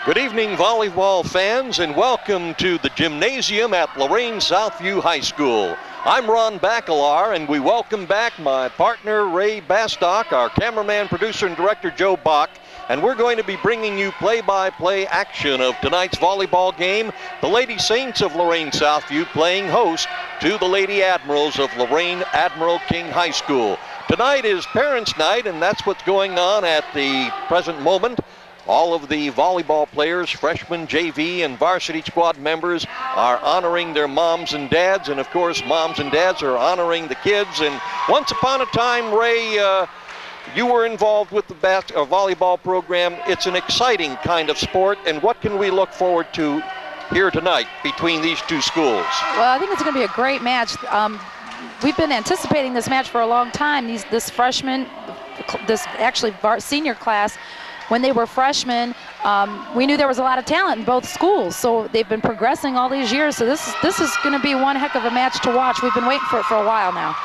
Good evening, volleyball fans, and welcome to the gymnasium at Lorain Southview High School. I'm Ron Bacalar, and we welcome back my partner, Ray Bastock, our cameraman, producer, and director, Joe Bach, and we're going to be bringing you play-by-play action of tonight's volleyball game. The Lady Saints of Lorain Southview playing host to the Lady Admirals of Lorain Admiral King High School. Tonight is Parents' Night, and that's what's going on at the present moment. All of the volleyball players, freshmen, JV, and varsity squad members are honoring their moms and dads, and of course, moms and dads are honoring the kids. And once upon a time, Ray, you were involved with the volleyball program. It's an exciting kind of sport, and what can we look forward to here tonight between these two schools? Well, I think it's going to be a great match. We've been anticipating this match for a long time. This freshman, this actually senior class, when they were freshmen, we knew there was a lot of talent in both schools, so they've been progressing all these years. So this is going to be one heck of a match to watch. We've been waiting for it for a while now.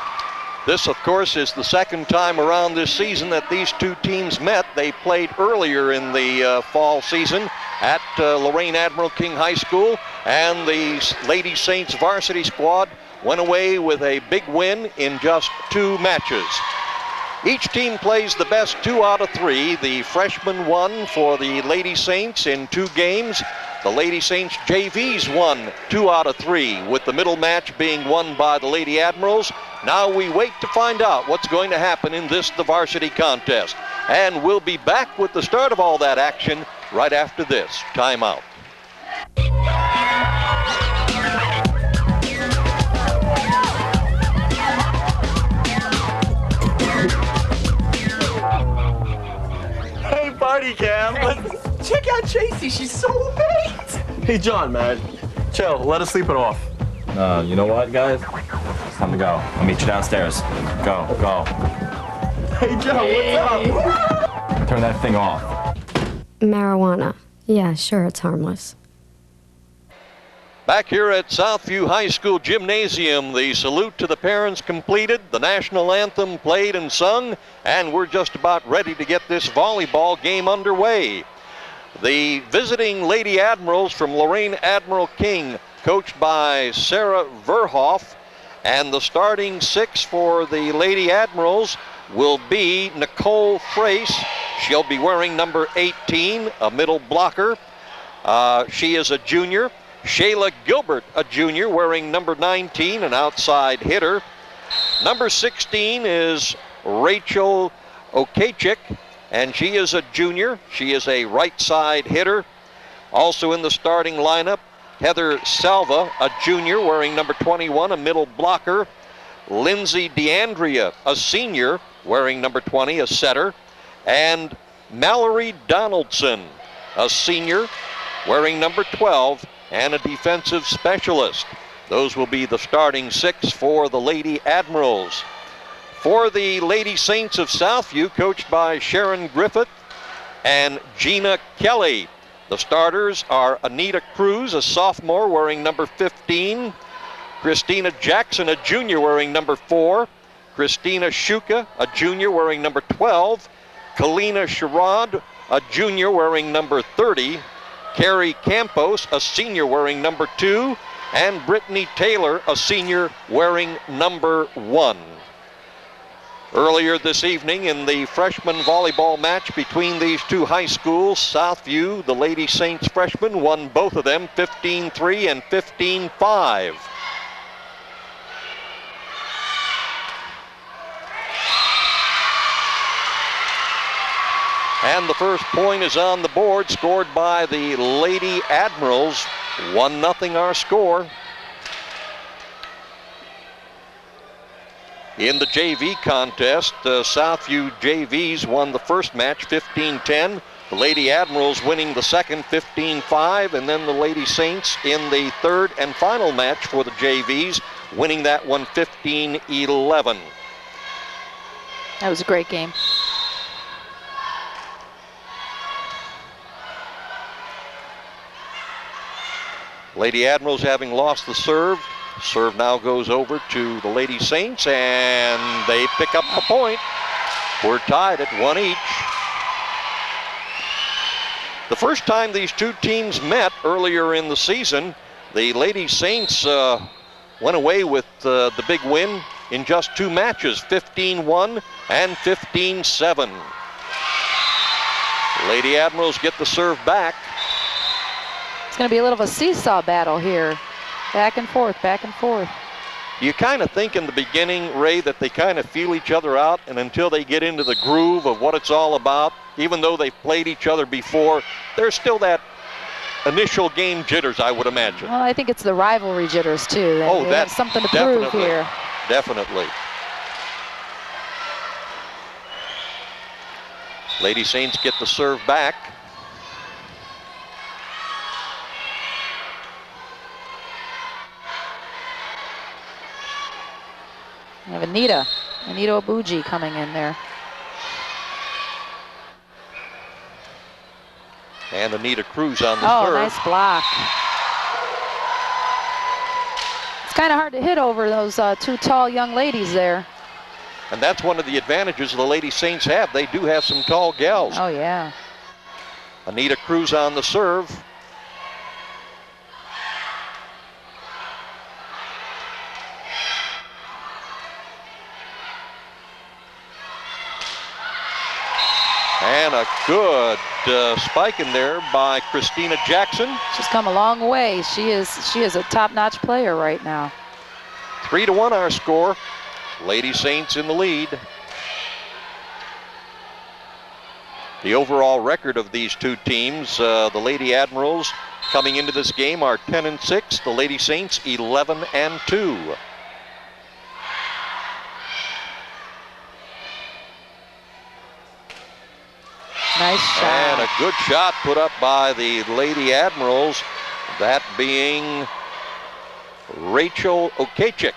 This, of course, is the second time around this season that these two teams met. They played earlier in the fall season at Lorain Admiral King High School, and the Lady Saints varsity squad went away with a big win in just 2 matches. Each team plays the best 2 out of 3. The freshmen won for the Lady Saints in 2 games. The Lady Saints JVs won 2 out of 3, with the middle match being won by the Lady Admirals. Now we wait to find out what's going to happen in the varsity contest. And we'll be back with the start of all that action right after this timeout. Party cam. Check out Tracy, she's so late. Hey John, man, chill, let us sleep it off. You know what, guys? It's time to go. I'll meet you downstairs. Go. Hey Joe, what's up? Turn that thing off. Marijuana. Yeah, sure, it's harmless. Back here at Southview High School Gymnasium, the salute to the parents completed, the national anthem played and sung, and we're just about ready to get this volleyball game underway. The visiting Lady Admirals from Lorain Admiral King, coached by Sarah Verhoff, and the starting 6 for the Lady Admirals will be Nicole Frace. She'll be wearing number 18, a middle blocker. She is a junior. Shayla Gilbert, a junior, wearing number 19, an outside hitter. Number 16 is Rachel Okachik, and she is a junior. She is a right side hitter. Also in the starting lineup, Heather Salva, a junior, wearing number 21, a middle blocker. Lindsay DeAndrea, a senior, wearing number 20, a setter. And Mallory Donaldson, a senior, wearing number 12, and a defensive specialist. Those will be the starting 6 for the Lady Admirals. For the Lady Saints of Southview, coached by Sharon Griffith and Gina Kelly, the starters are Anita Cruz, a sophomore, wearing number 15, Christina Jackson, a junior, wearing number 4, Christina Shuka, a junior, wearing number 12, Kalina Sherrod, a junior, wearing number 30, Carrie Campos, a senior, wearing number 2, and Brittany Taylor, a senior, wearing number 1. Earlier this evening in the freshman volleyball match between these two high schools, Southview, the Lady Saints freshmen, won both of them 15-3 and 15-5. And the first point is on the board, scored by the Lady Admirals. 1-0 our score. In the JV contest, Southview JVs won the first match 15-10. The Lady Admirals winning the second 15-5, and then the Lady Saints in the third and final match for the JVs, winning that one 15-11. That was a great game. Lady Admirals having lost the serve. Serve now goes over to the Lady Saints, and they pick up the point. We're tied at 1 each. The first time these two teams met earlier in the season, the Lady Saints went away with the big win in just 2 matches, 15-1 and 15-7. Lady Admirals get the serve back. It's going to be a little of a seesaw battle here. Back and forth, back and forth. You kind of think in the beginning, Ray, that they kind of feel each other out, and until they get into the groove of what it's all about, even though they've played each other before, there's still that initial game jitters, I would imagine. Well, I think it's the rivalry jitters, too. They have something to prove here. Definitely. Lady Saints get the serve back. We have Anita Abuji coming in there. And Anita Cruz on the serve. Oh, nice block. It's kind of hard to hit over those 2 tall young ladies there. And that's one of the advantages the Lady Saints have. They do have some tall gals. Oh, yeah. Anita Cruz on the serve. And a good spike in there by Christina Jackson. She's come a long way. She is a top-notch player right now. 3-1 our score. Lady Saints in the lead. The overall record of these two teams, the Lady Admirals coming into this game are 10-6. The Lady Saints 11-2. Nice shot. And a good shot put up by the Lady Admirals, that being Rachel Okechik.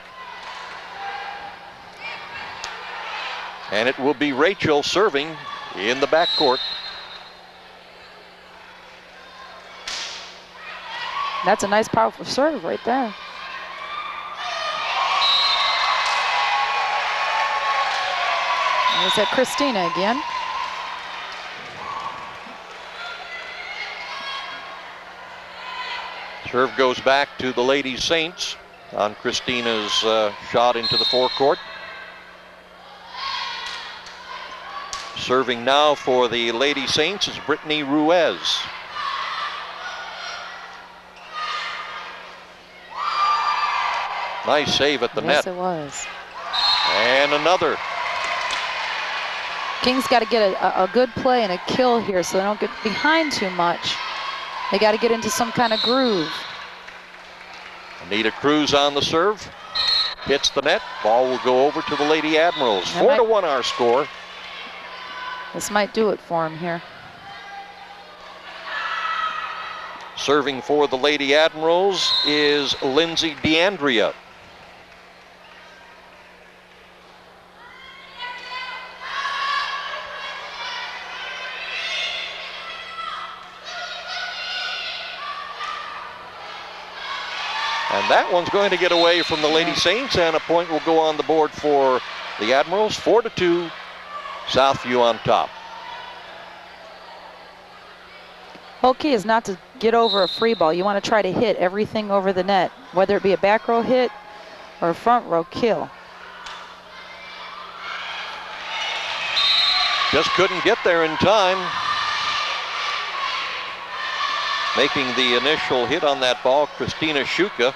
And it will be Rachel serving in the backcourt. That's a nice, powerful serve right there. There's that Christina again. Serve goes back to the Lady Saints on Christina's shot into the forecourt. Serving now for the Lady Saints is Brittany Ruiz. Nice save at the net. Yes, it was. And another. King's got to get a good play and a kill here so they don't get behind too much. They got to get into some kind of groove. Anita Cruz on the serve. Hits the net. Ball will go over to the Lady Admirals. 4-1 our score. This might do it for him here. Serving for the Lady Admirals is Lindsay DeAndrea. And that one's going to get away from the Lady Saints, and a point will go on the board for the Admirals. 4-2, Southview on top. Whole key is not to get over a free ball. You want to try to hit everything over the net, whether it be a back row hit or a front row kill. Just couldn't get there in time. Making the initial hit on that ball, Christina Shuka.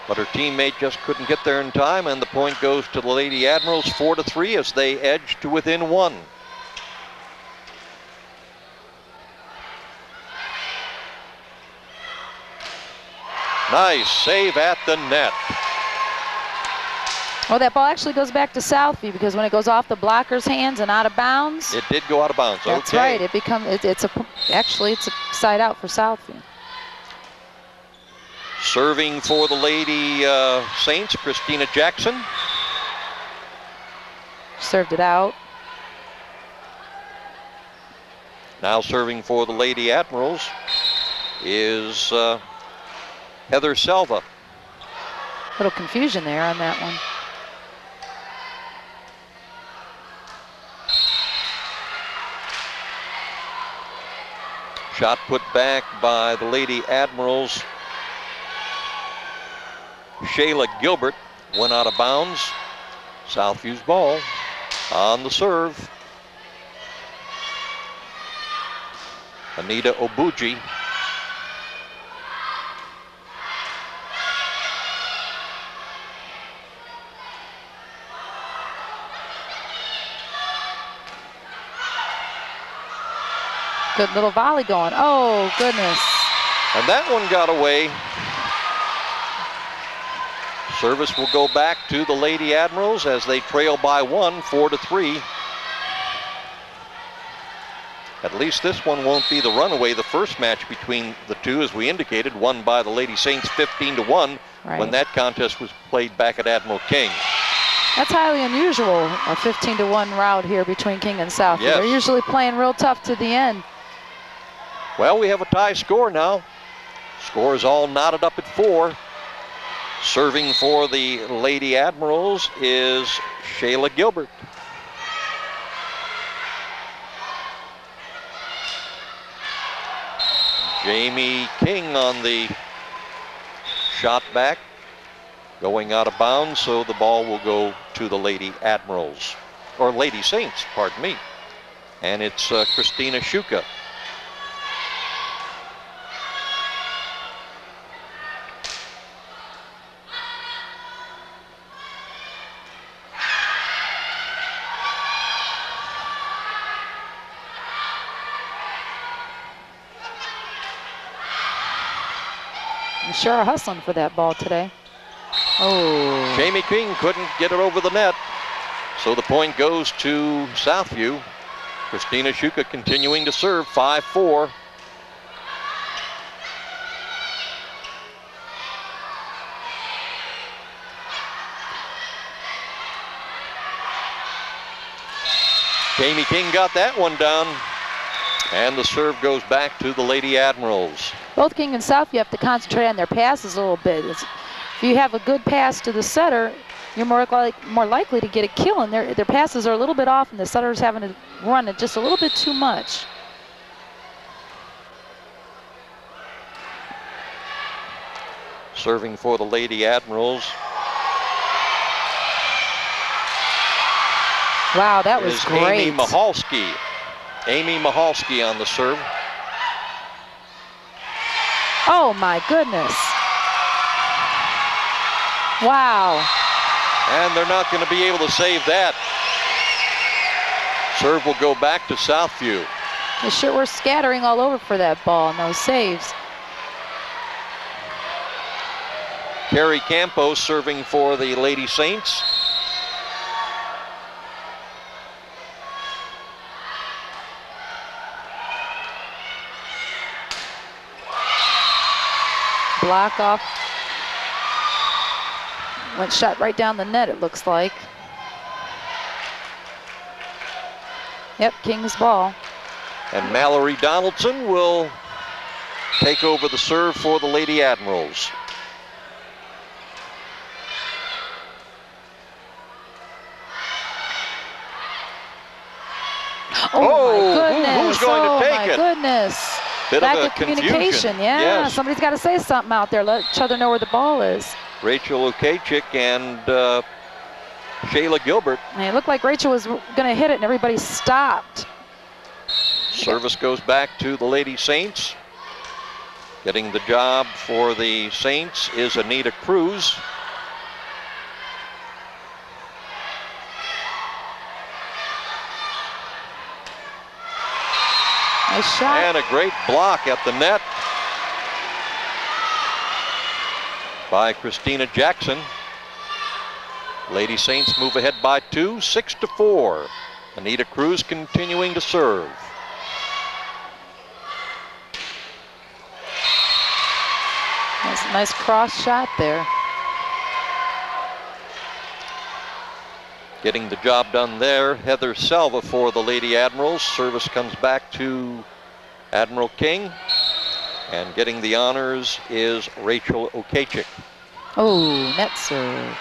But her teammate just couldn't get there in time, and the point goes to the Lady Admirals, 4-3, as they edge to within 1. Nice save at the net. Well, that ball actually goes back to Southview because when it goes off the blocker's hands and out of bounds. It did go out of bounds. That's right. It becomes it's a side out for Southview. Serving for the Lady Saints, Christina Jackson. Served it out. Now serving for the Lady Admirals is Heather Selva. A little confusion there on that one. Shot put back by the Lady Admirals. Shayla Gilbert went out of bounds. Southview's ball on the serve. Anita Obuji. Good little volley going. Oh, goodness. And that one got away. Service will go back to the Lady Admirals as they trail by 1, 4-3. At least this one won't be the runaway. The first match between the two, as we indicated, won by the Lady Saints 15-1 when that contest was played back at Admiral King. That's highly unusual, a 15-1 rout here between King and Southview. Yes. They're usually playing real tough to the end. Well, we have a tie score now. Score is all knotted up at 4. Serving for the Lady Admirals is Shayla Gilbert. Jamie King on the shot back, going out of bounds, so the ball will go to the Lady Admirals, or Lady Saints, pardon me. And it's Christina Shuka. You sure are hustling for that ball today. Oh. Jamie King couldn't get it over the net, so the point goes to Southview. Christina Shuka continuing to serve, 5-4. Jamie King got that one down, and the serve goes back to the Lady Admirals. Both King and Southview have to concentrate on their passes a little bit. If you have a good pass to the setter, you're more likely to get a kill, and their passes are a little bit off, and the setter's having to run it just a little bit too much. Serving for the Lady Admirals. Wow, that was great. Amy Mahalski. Amy Mahalski on the serve. Oh my goodness. Wow. And they're not going to be able to save that. Serve will go back to Southview. They sure were scattering all over for that ball and those saves. Carrie Campos serving for the Lady Saints. Block off. Went shot right down the net, it looks like. Yep, King's ball. And Mallory Donaldson will take over the serve for the Lady Admirals. Oh my goodness. Who's going to take it? Oh my goodness. Bit Lack of a of communication. Yeah, Yes. somebody's got to say something out there. Let each other know where the ball is. Rachel Okachik and Shayla Gilbert. And it looked like Rachel was going to hit it, and everybody stopped. Service goes back to the Lady Saints. Getting the job for the Saints is Anita Cruz. Nice shot. And a great block at the net by Christina Jackson. Lady Saints move ahead by 2, 6-4. Anita Cruz continuing to serve. That's a nice cross shot there. Getting the job done there, Heather Selva for the Lady Admirals. Service comes back to Admiral King. And getting the honors is Rachel Okachik. Oh, net serve.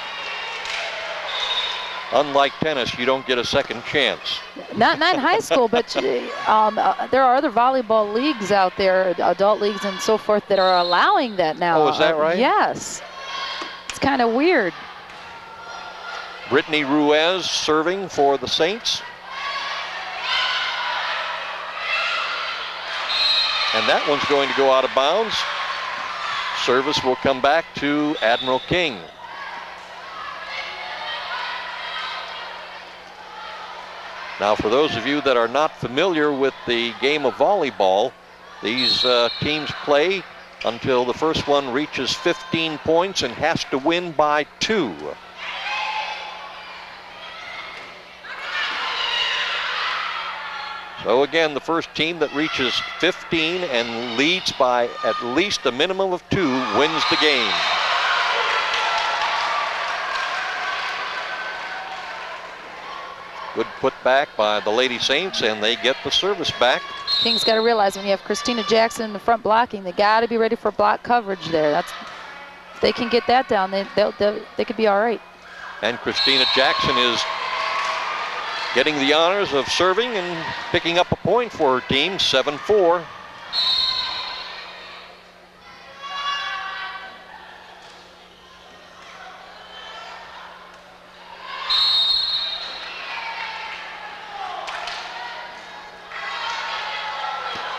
Unlike tennis, you don't get a second chance. Not in high school, but there are other volleyball leagues out there, adult leagues and so forth, that are allowing that now. Oh, is that right? Yes. It's kind of weird. Brittany Ruiz serving for the Saints. And that one's going to go out of bounds. Service will come back to Admiral King. Now, for those of you that are not familiar with the game of volleyball, these teams play until the first one reaches 15 points and has to win by 2. So again, the first team that reaches 15 and leads by at least a minimum of 2 wins the game. Good put back by the Lady Saints, and they get the service back. King's got to realize when you have Christina Jackson in the front blocking, they got to be ready for block coverage there. If they can get that down, they could be all right. And Christina Jackson is getting the honors of serving and picking up a point for her team, 7-4.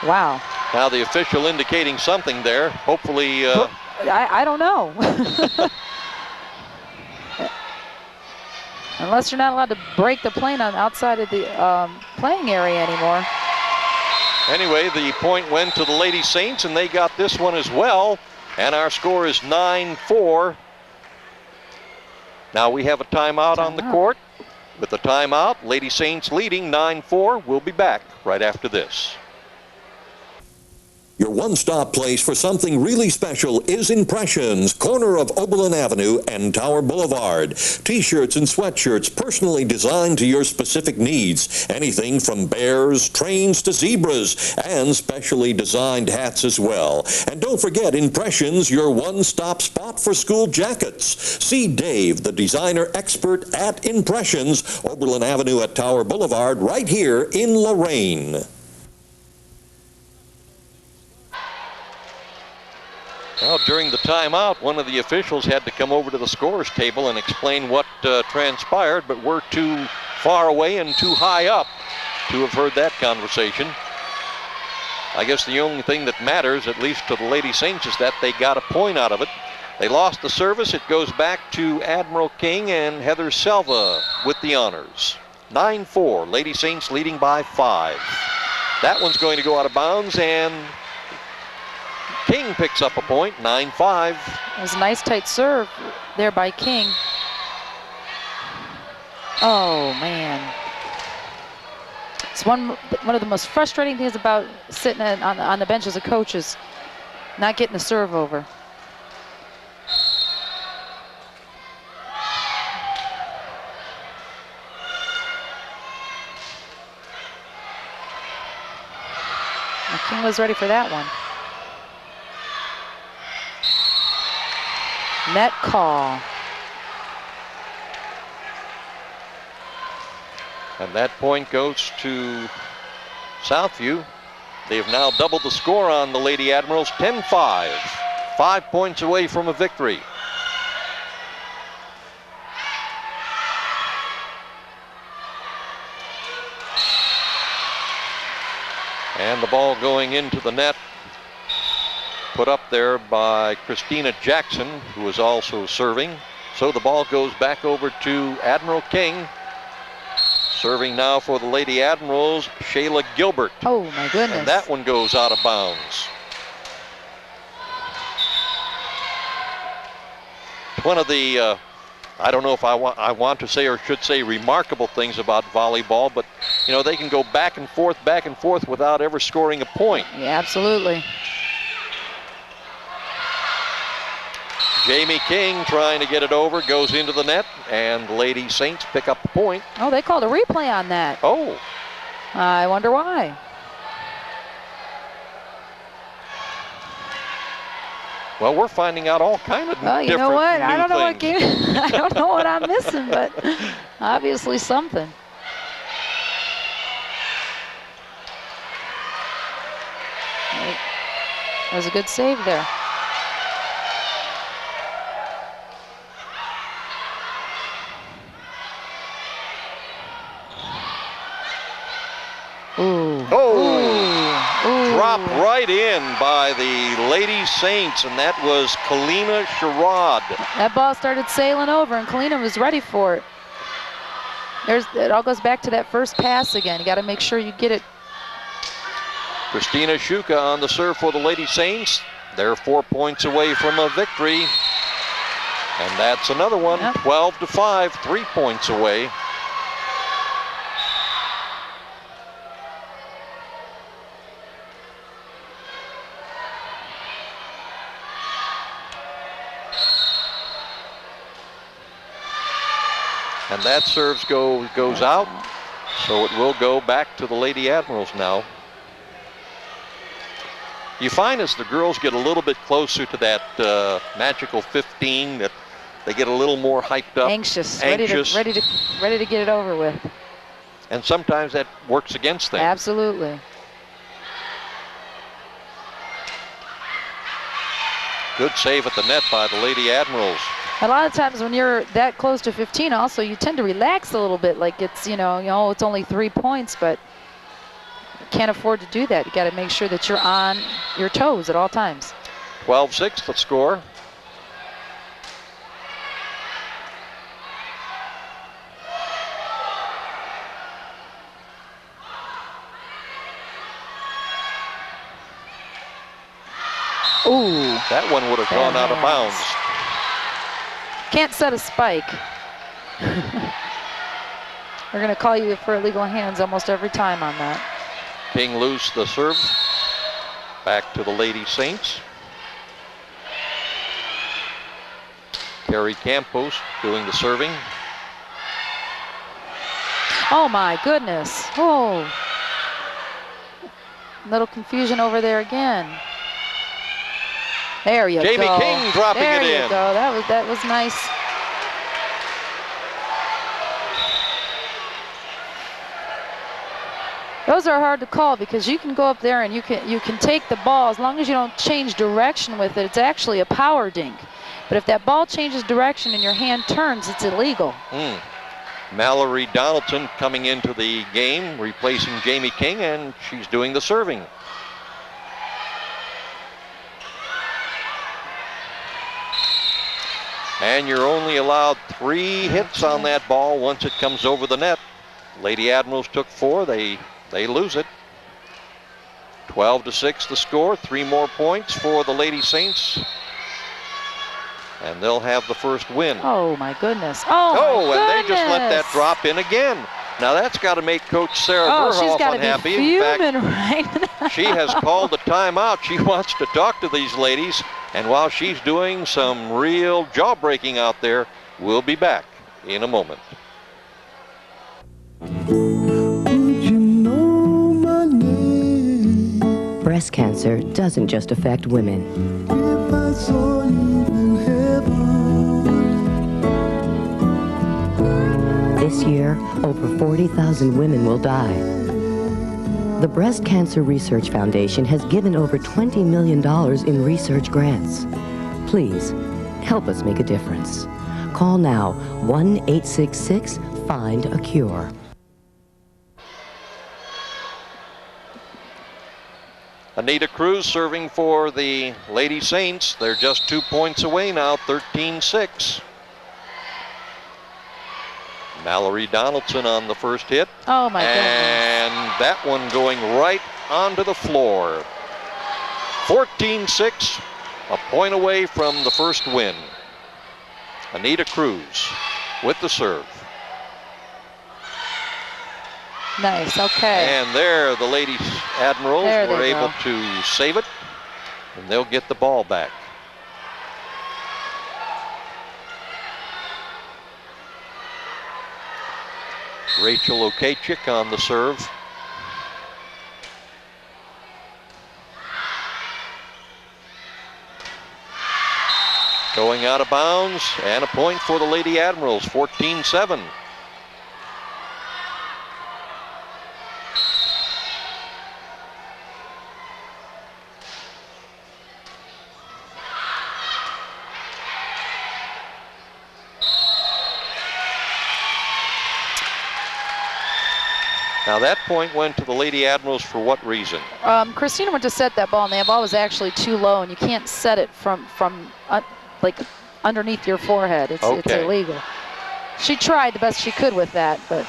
Wow. Now the official indicating something there. Hopefully. I don't know. Unless you're not allowed to break the plane on outside of the playing area anymore. Anyway, the point went to the Lady Saints, and they got this one as well. And our score is 9-4. Now we have a timeout on the court. With the timeout, Lady Saints leading 9-4. We'll be back right after this. Your one-stop place for something really special is Impressions, corner of Oberlin Avenue and Tower Boulevard. T-shirts and sweatshirts personally designed to your specific needs. Anything from bears, trains to zebras, and specially designed hats as well. And don't forget Impressions, your one-stop spot for school jackets. See Dave, the designer expert at Impressions, Oberlin Avenue at Tower Boulevard, right here in Lorain. Well, during the timeout, one of the officials had to come over to the scorer's table and explain what transpired, but we're too far away and too high up to have heard that conversation. I guess the only thing that matters, at least to the Lady Saints, is that they got a point out of it. They lost the service. It goes back to Admiral King and Heather Selva with the honors. 9-4, Lady Saints leading by 5. That one's going to go out of bounds, and King picks up a point, 9-5. It was a nice tight serve there by King. Oh, man. It's one of the most frustrating things about sitting on the bench as a coach is not getting the serve over. And King was ready for that one. Net call. And that point goes to Southview. They have now doubled the score on the Lady Admirals, 10-5. 5 points away from a victory. And the ball going into the net. Put up there by Christina Jackson, who is also serving. So the ball goes back over to Admiral King. Serving now for the Lady Admirals, Shayla Gilbert. Oh, my goodness. And that one goes out of bounds. One of the, I don't know if I want to say or should say remarkable things about volleyball, but, you know, they can go back and forth without ever scoring a point. Yeah, absolutely. Jamie King trying to get it over, goes into the net, and Lady Saints pick up the point. Oh, they called a replay on that. Oh. I wonder why. Well, we're finding out all kind of Well, you know what? I don't know what game. I don't know what I'm missing, but Obviously something. That was a good save there. Ooh. Oh! Ooh. Dropped right in by the Lady Saints, and that was Kalina Sherrod. That ball started sailing over, and Kalina was ready for it. It all goes back to that first pass again. You got to make sure you get it. Christina Shuka on the serve for the Lady Saints. They're 4 points away from a victory. And that's another one, Yep. 12-5, 3 points away. And that serves goes out, so it will go back to the Lady Admirals now. You find as the girls get a little bit closer to that magical 15 that they get a little more hyped up, Anxious. anxious. Ready to get it over with. And sometimes that works against them. Absolutely. Good save at the net by the Lady Admirals. A lot of times when you're that close to 15 also, you tend to relax a little bit, like it's, you know, it's only 3 points, but you can't afford to do that. You got to make sure that you're on your toes at all times. 12-6 the score. Ooh. That one would have gone out of bounds. Can't set a spike. We're going to call you for illegal hands almost every time on that. King loose the serve. Back to the Lady Saints. Terry Campos doing the serving. Oh my goodness. Oh. Little confusion over there again. There you go. Jamie King dropping there it in. There you go. That was nice. Those are hard to call because you can go up there and you can take the ball as long as you don't change direction with it. It's actually a power dink. But if that ball changes direction and your hand turns, it's illegal. Mallory Donaldson coming into the game, replacing Jamie King, and she's doing the serving. And you're only allowed 3 hits on that ball once it comes over the net. Lady Admirals took 4. They lose it. 12-6 the score. 3 more points for the Lady Saints. And they'll have the first win. Oh my goodness. Oh my and they just let that goodness. drop in again. Now that's got to make Coach Sarah she's Verhoff got to unhappy. be In fact, fuming right now. she has called the timeout. She wants to talk to these ladies. And while she's doing some real jaw-breaking out there, we'll be back in a moment. Breast cancer doesn't just affect women. This year, over 40,000 women will die. The Breast Cancer Research Foundation has given over $20 million in research grants. Please, help us make a difference. Call now, 1-866-FIND-A-CURE. Anita Cruz serving for the Lady Saints. They're just 2 points away now, 13-6. Mallory Donaldson on the first hit. Oh my goodness. And that one going right onto the floor. 14-6, a point away from the first win. Anita Cruz with the serve. Nice, okay. And there the Lady Admirals There they were able go. to save it, and they'll get the ball back. Rachel Okachik on the serve. Going out of bounds, and a point for the Lady Admirals, 14-7. Now that point went to the Lady Admirals for what reason? Christina went to set that ball, and that ball was actually too low, and you can't set it from like underneath your forehead. It's illegal. She tried the best she could with that, but.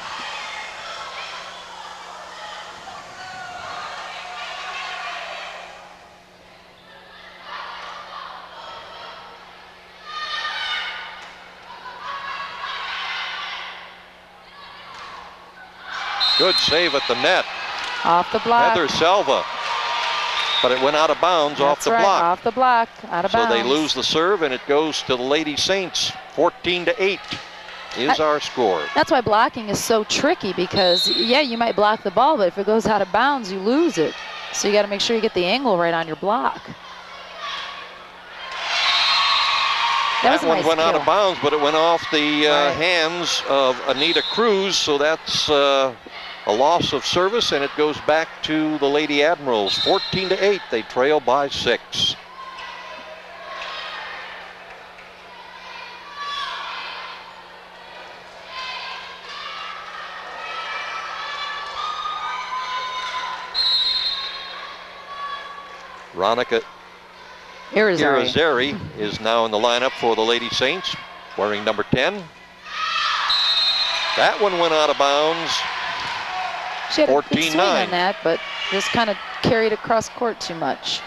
Good save at the net. Off the block. Heather Selva. But it went out of bounds. That's off the right, block. Off the block, out of bounds. So they lose the serve, and it goes to the Lady Saints. 14-8 is our score. That's why blocking is so tricky, because, yeah, you might block the ball, but if it goes out of bounds, you lose it. So you got to make sure you get the angle right on your block. That one went out of bounds, but it went off the hands of Anita Cruz, so that's a loss of service, and it goes back to the Lady Admirals. 14-8, they trail by 6. Ronica Irizarry is now in the lineup for the Lady Saints, wearing number 10. That one went out of bounds. She had a good swing on that, but just kind of carried across court too much.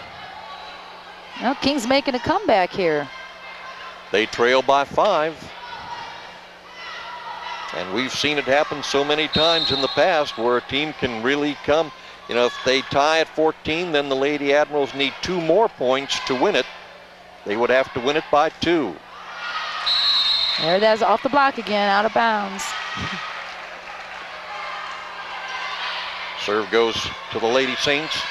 Well, King's making a comeback here. They trail by 5. And we've seen it happen so many times in the past where a team can really come. You know, if they tie at 14, then the Lady Admirals need 2 more points to win it. They would have to win it by 2. There it is, off the block again, out of bounds. Serve goes to the Lady Saints.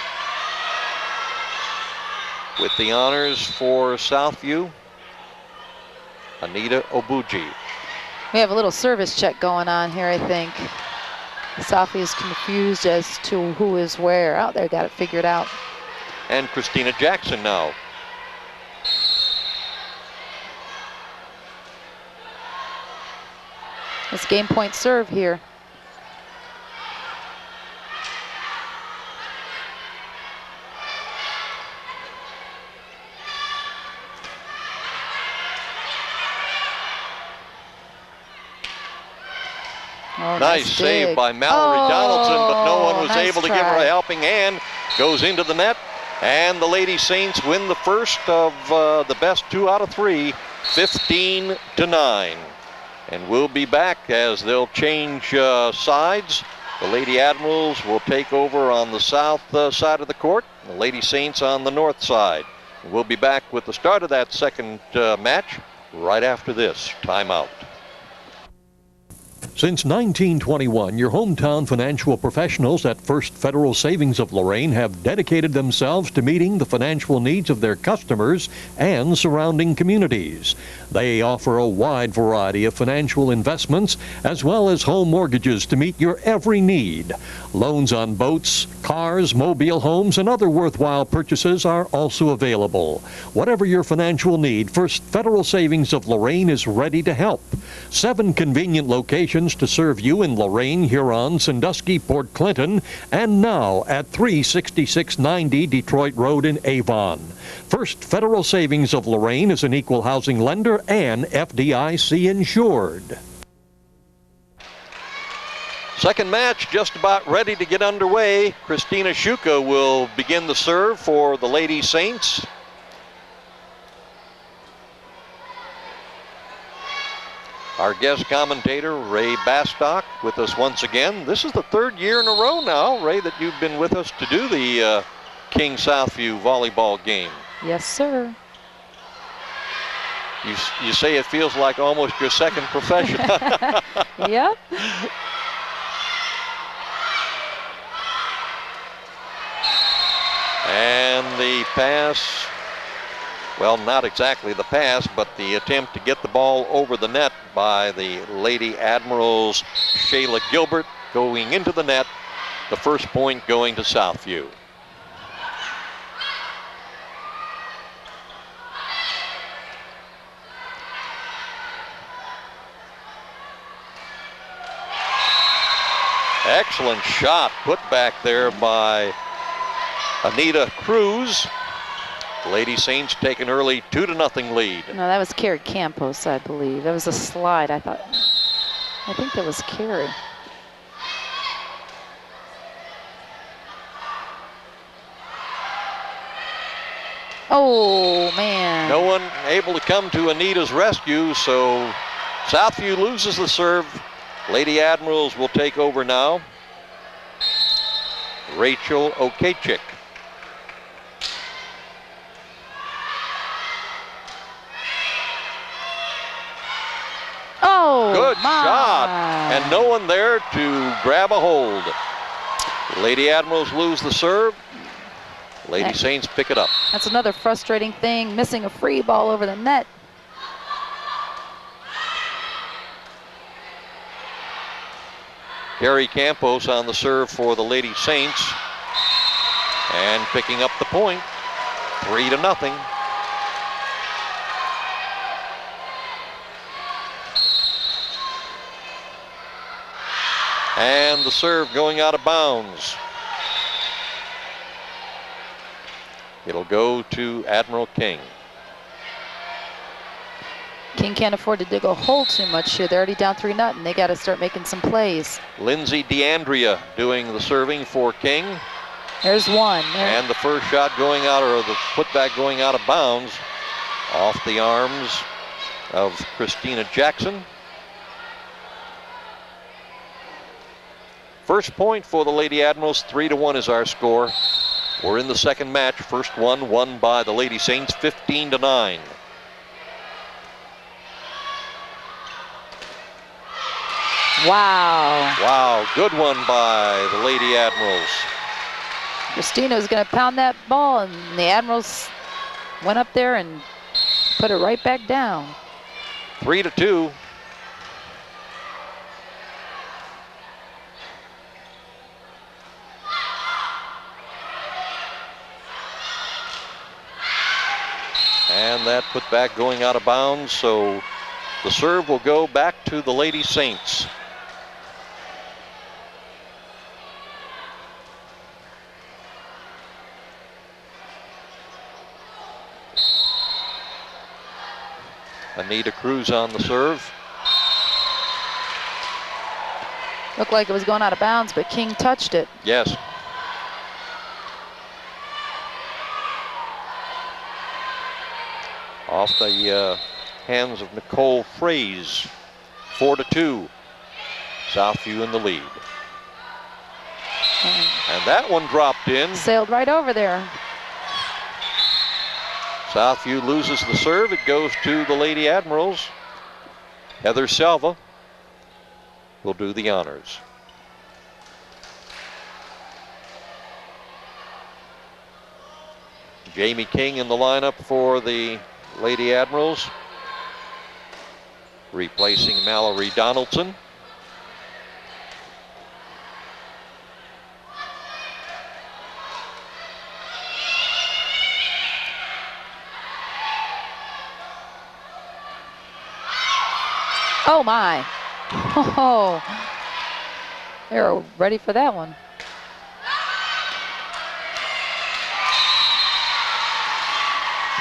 With the honors for Southview, Anita Obuji. We have a little service check going on here, I think. Southview is confused as to who is where. Out there, got it figured out. And Christina Jackson now. It's game point serve here. Oh, nice save by Mallory Donaldson, but no one was nice able to try. give her a helping hand. Goes into the net, and the Lady Saints win the first of the best 2 out of 3, 15-9. And we'll be back as they'll change sides. The Lady Admirals will take over on the south side of the court, the Lady Saints on the north side. We'll be back with the start of that second match right after this timeout. Since 1921, your hometown financial professionals at First Federal Savings of Lorain have dedicated themselves to meeting the financial needs of their customers and surrounding communities. They offer a wide variety of financial investments as well as home mortgages to meet your every need. Loans on boats, cars, mobile homes, and other worthwhile purchases are also available. Whatever your financial need, First Federal Savings of Lorain is ready to help. 7 convenient locations to serve you in Lorain, Huron, Sandusky, Port Clinton, and now at 36690 Detroit Road in Avon. First Federal Savings of Lorain is an equal housing lender and FDIC insured. Second match just about ready to get underway. Christina Shuka will begin the serve for the Lady Saints. Our guest commentator, Ray Bastock, with us once again. This is the 3rd year in a row now, Ray, that you've been with us to do the King Southview volleyball game. Yes, sir. You say it feels like almost your second profession. Yep. And the pass, well, not exactly the pass, but the attempt to get the ball over the net by the Lady Admirals' Shayla Gilbert going into the net. The first point going to Southview. excellent shot put back there by Anita Cruz. Lady Saints take an early 2-0 lead. No, that was Carrie Campos, I believe. That was a slide, I think that was Carrie. Oh, man. No one able to come to Anita's rescue, so Southview loses the serve. Lady Admirals will take over now. Rachel Okechik. Oh, good my. shot, and no one there to grab a hold. Lady Admirals lose the serve. Lady Saints pick it up. That's another frustrating thing, missing a free ball over the net. Carrie Campos on the serve for the Lady Saints, and picking up the point, 3-0. And the serve going out of bounds. It'll go to Admiral King. King can't afford to dig a hole too much here. They're already down 3-0. They got to start making some plays. Lindsay DeAndrea doing the serving for King. There's one. And the first shot going out, or the putback going out of bounds, off the arms of Christina Jackson. First point for the Lady Admirals, 3-1 is our score. We're in the second match. First one won by the Lady Saints, 15-9. Wow. Wow, good one by the Lady Admirals. Christina was going to pound that ball, and the Admirals went up there and put it right back down. 3-2. And that put back going out of bounds, so the serve will go back to the Lady Saints. Anita Cruz on the serve. Looked like it was going out of bounds, but King touched it. Yes. Off the hands of Nicole Fraze. 4-2. Southview in the lead. And that one dropped in. Sailed right over there. Southview loses the serve. It goes to the Lady Admirals. Heather Selva will do the honors. Jamie King in the lineup for the Lady Admirals, replacing Mallory Donaldson. Oh my. Oh, they're ready for that one.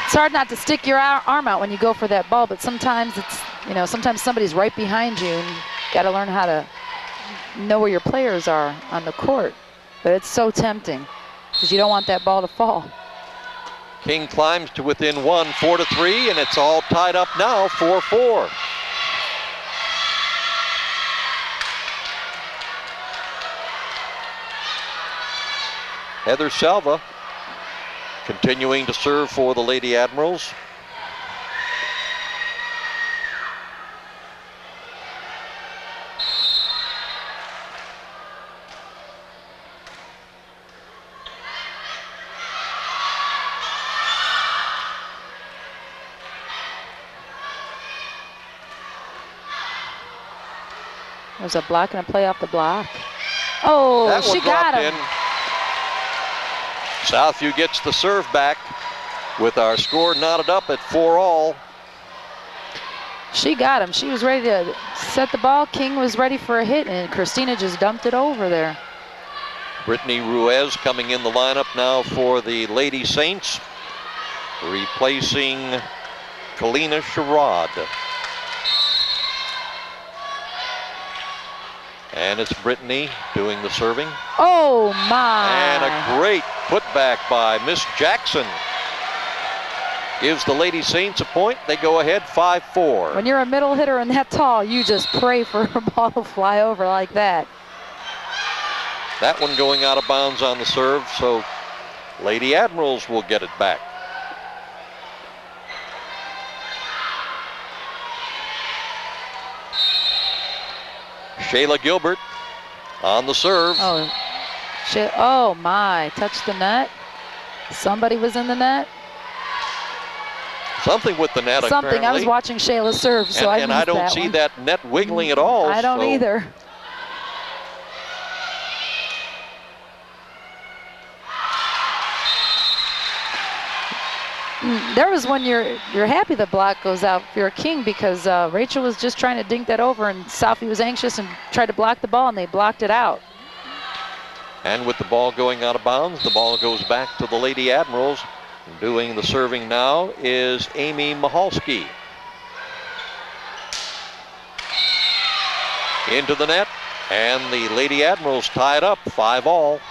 It's hard not to stick your arm out when you go for that ball, but sometimes it's, you know, sometimes somebody's right behind you and you got to learn how to know where your players are on the court. But it's so tempting because you don't want that ball to fall. King climbs to within one, 4-3, and it's all tied up now, 4-4. Heather Selva continuing to serve for the Lady Admirals. There's a block and a play off the block. Oh, she got him. Southview gets the serve back with our score knotted up at 4-all. She got him. She was ready to set the ball. King was ready for a hit, and Christina just dumped it over there. Brittany Ruiz coming in the lineup now for the Lady Saints, replacing Kalina Sherrod. And it's Brittany doing the serving. Oh, my. And a great putback by Miss Jackson. Gives the Lady Saints a point. They go ahead 5-4. When you're a middle hitter and that tall, you just pray for a ball to fly over like that. That one going out of bounds on the serve, so Lady Admirals will get it back. Shayla Gilbert on the serve. Oh my, touched the net. Somebody was in the net. Something with the net, Something. apparently. I was watching Shayla serve, so I missed that. And I don't see that net wiggling at all. I don't either. There was when you're happy the block goes out if you're a King, because Rachel was just trying to dink that over, and Southview was anxious and tried to block the ball, and they blocked it out. And with the ball going out of bounds, the ball goes back to the Lady Admirals. Doing the serving now is Amy Mahalski. Into the net, and the Lady Admirals tied up 5-all.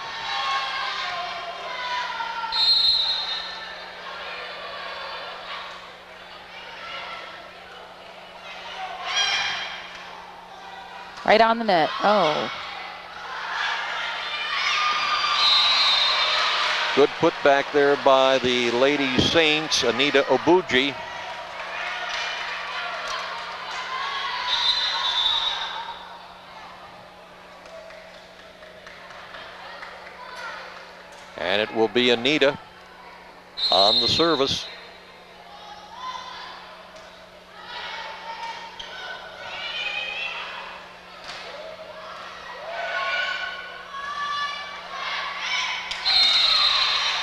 Right on the net. Oh. Good putback there by the Lady Saints, Anita Obuji. And it will be Anita on the service.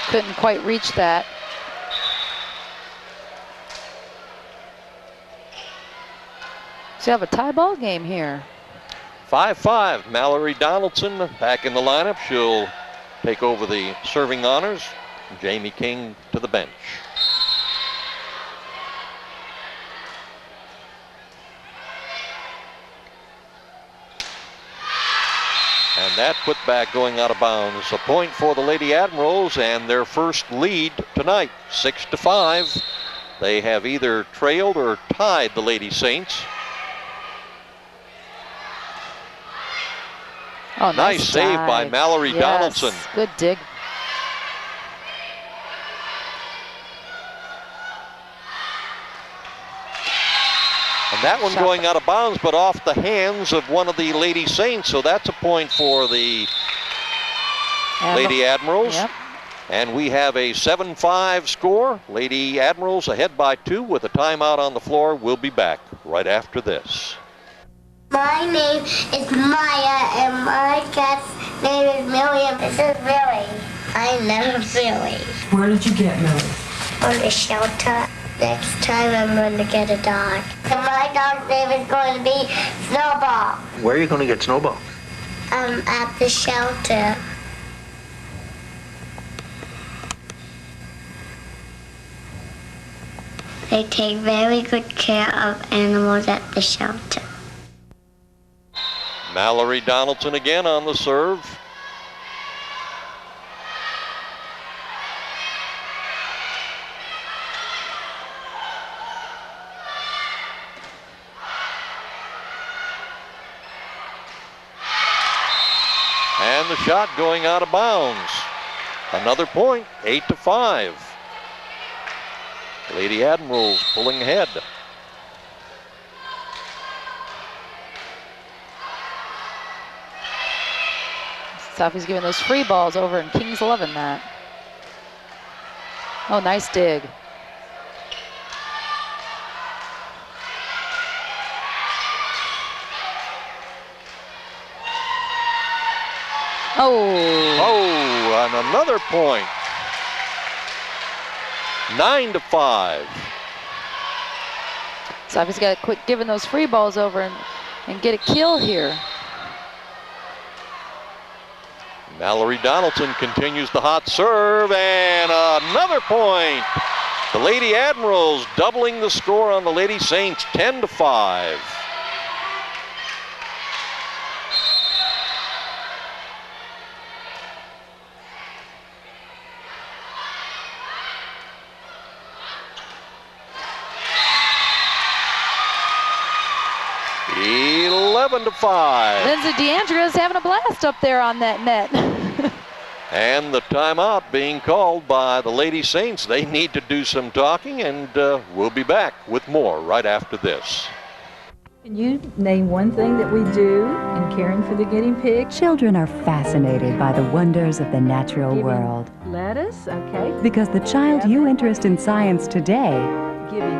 Couldn't quite reach that. So you have a tie ball game here. 5-5. Mallory Donaldson back in the lineup. She'll take over the serving honors. Jamie King to the bench. And that putback going out of bounds. A point for the Lady Admirals and their first lead tonight, 6-5. They have either trailed or tied the Lady Saints. Oh, nice save dive by Mallory Donaldson. Good dig. And that one going out of bounds, but off the hands of one of the Lady Saints. So that's a point for the Lady Admirals. Yep. And we have a 7-5 score. Lady Admirals ahead by 2 with a timeout on the floor. We'll be back right after this. My name is Maya, and my cat's name is Milliam. This is Billy. I know Billy. Where did you get Millie? On the shelter. Next time I'm going to get a dog. And my dog's name is going to be Snowball. Where are you going to get Snowball? At the shelter. They take very good care of animals at the shelter. Mallory Donaldson again on the serve. And the shot going out of bounds. Another point, 8-5. Lady Admirals pulling ahead. Southview's giving those free balls over, and King's loving that. Oh, nice dig. Oh, and another point. 9-5. So I've just got to quit giving those free balls over and get a kill here. Mallory Donaldson continues the hot serve, and another point. The Lady Admirals doubling the score on the Lady Saints, 10-5. Lindsay DeAndrea is having a blast up there on that net. And the timeout being called by the Lady Saints. They need to do some talking, and we'll be back with more right after this. Can you name one thing that we do in caring for the guinea pig? Children are fascinated by the wonders of the natural world. Lettuce, okay. Because the child you interest in science today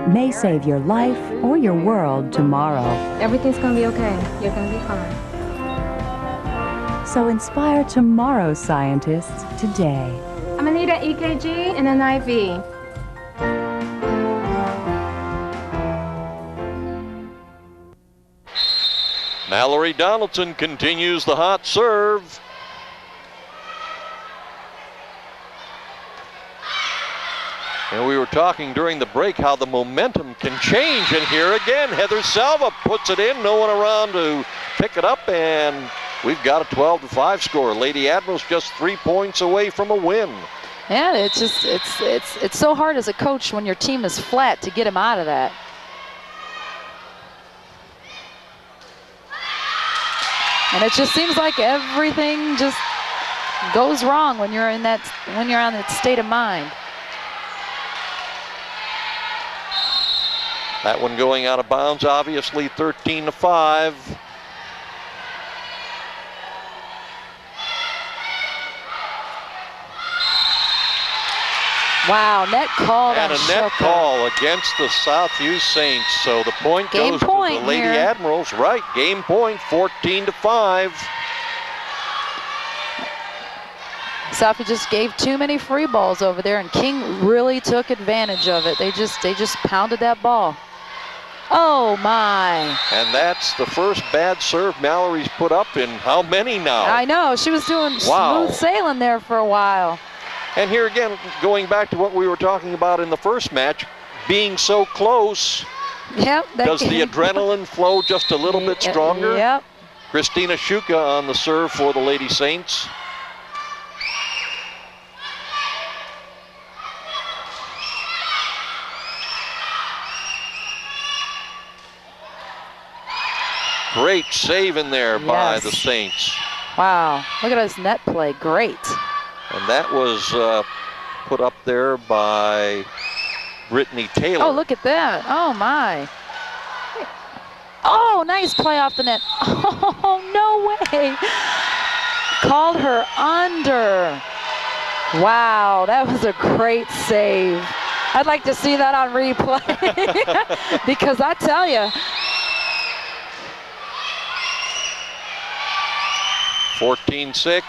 may save your life or your world tomorrow. Everything's gonna be okay. You're gonna be fine. So inspire tomorrow's scientists today. I'm gonna need an EKG and an IV. Mallory Donaldson continues the hot serve. And we were talking during the break how the momentum can change. And here again, Heather Salva puts it in. No one around to pick it up, and we've got a 12-5 score. Lady Admiral's just 3 points away from a win. Yeah, it's so hard as a coach when your team is flat to get him out of that. And it just seems like everything just goes wrong when you're on that state of mind. That one going out of bounds, obviously 13-5. Wow, net call. And a net call against the Southview Saints. So the point goes to the Lady Admirals. Right, game point, 14-5. Southview just gave too many free balls over there, and King really took advantage of it. They just pounded that ball. Oh my. And that's the first bad serve Mallory's put up in how many now? I know, she was doing smooth sailing there for a while. And here again, going back to what we were talking about in the first match, being so close, yep, does the adrenaline flow just a little bit stronger? Yep. Christina Shuka on the serve for the Lady Saints. Great save in there by the Saints. Wow, look at his net play, great. And that was put up there by Brittany Taylor. Oh, look at that, oh my. Oh, nice play off the net. Oh, no way. Called her under. Wow, that was a great save. I'd like to see that on replay because I tell you, 14-6,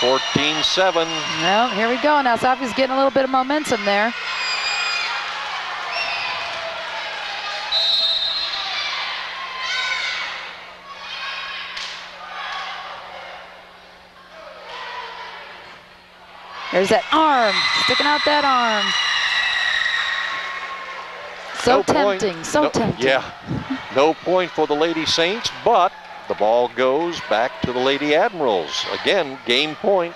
14-7. Well, here we go. Now Southview's getting a little bit of momentum there. There's that arm, sticking out that arm. So tempting, so tempting. Yeah, no point for the Lady Saints, but the ball goes back to the Lady Admirals. Again, game point.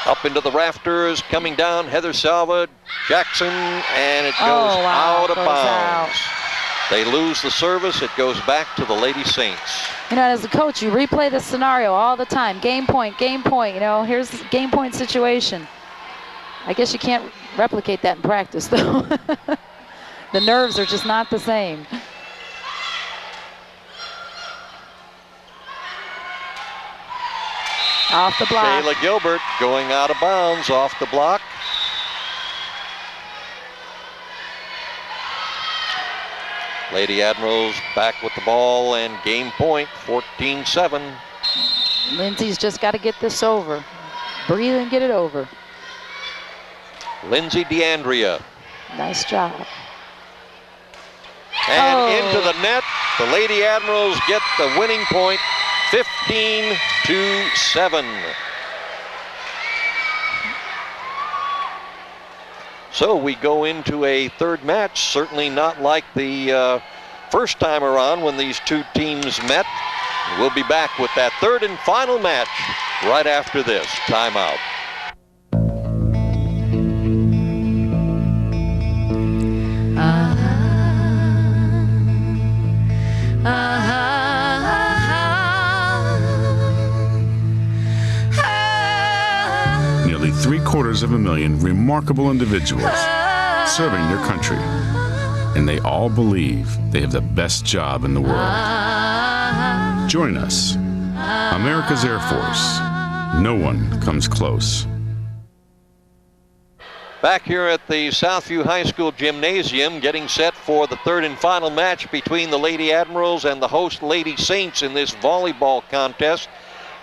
Up into the rafters, coming down, Heather Salva, Jackson, and it goes out of bounds. They lose the service, it goes back to the Lady Saints. You know, as a coach, you replay this scenario all the time. Game point, you know, here's the game point situation. I guess you can't replicate that in practice, though. The nerves are just not the same. Off the block. Shayla Gilbert going out of bounds off the block. Lady Admirals back with the ball and game point, 14-7. Lindsay's just got to get this over. Breathe and get it over. Lindsay DeAndrea. Nice job. And into the net. The Lady Admirals get the winning point, 15-7. So we go into a third match, certainly not like the first time around when these two teams met. We'll be back with that third and final match right after this timeout. Nearly 750,000 remarkable individuals serving their country, and they all believe they have the best job in the world. Join us, America's Air Force. No one comes close. Back here at the Southview High School Gymnasium, getting set for the third and final match between the Lady Admirals and the host Lady Saints in this volleyball contest.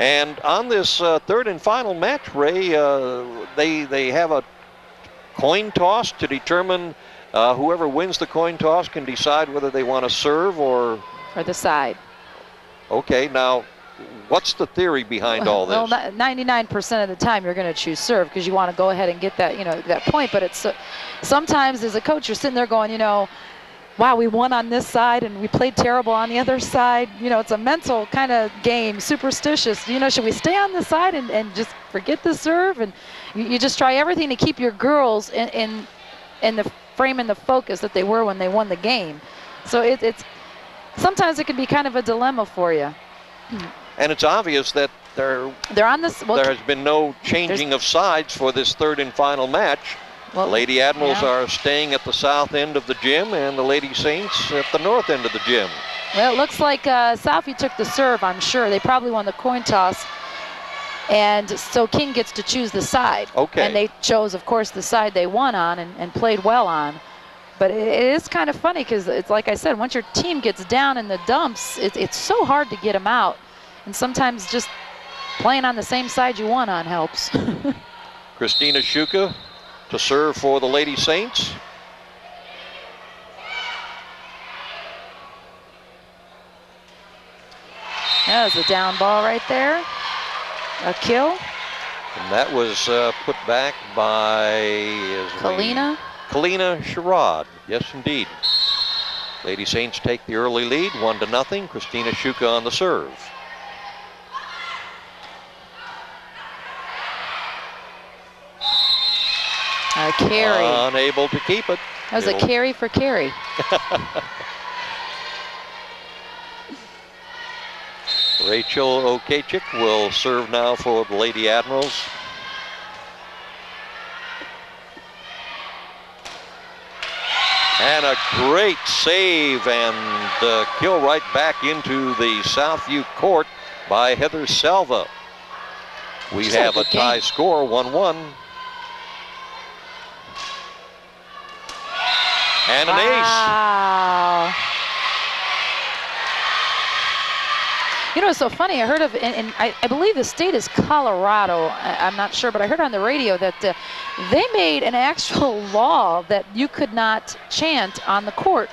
And on this third and final match, Ray, they have a coin toss to determine whoever wins the coin toss can decide whether they want to serve or the side. Okay, now what's the theory behind all this? Well, 99% of the time you're going to choose serve because you want to go ahead and get that, that point. But it's sometimes as a coach, you're sitting there going, wow, we won on this side and we played terrible on the other side. It's a mental kind of game, superstitious. Should we stay on the side and just forget the serve? And you just try everything to keep your girls in the frame and the focus that they were when they won the game. So it's sometimes it can be kind of a dilemma for you. And it's obvious that they're on this. Well, there has been no changing of sides for this third and final match. Well, the Lady Admirals are staying at the south end of the gym, and the Lady Saints at the north end of the gym. Well, it looks like Southview took the serve, I'm sure. They probably won the coin toss. And so King gets to choose the side. Okay. And they chose, of course, the side they won on and played well on. But it is kind of funny because it's like I said, once your team gets down in the dumps, it's so hard to get them out. And sometimes just playing on the same side you won on helps. Christina Shuka to serve for the Lady Saints. That was a down ball right there. A kill. And that was put back by Kalina Sherrod. Yes, indeed. Lady Saints take the early lead, 1-0. Christina Shuka on the serve. A carry. Unable to keep it. That was a carry for carry. Rachel Okachik will serve now for the Lady Admirals. And a great save and kill right back into the Southview court by Heather Salva. We have a tie score, 1-1. And an ace. It's so funny. I heard of, and I believe the state is Colorado. I'm not sure, but I heard on the radio that they made an actual law that you could not chant on the court.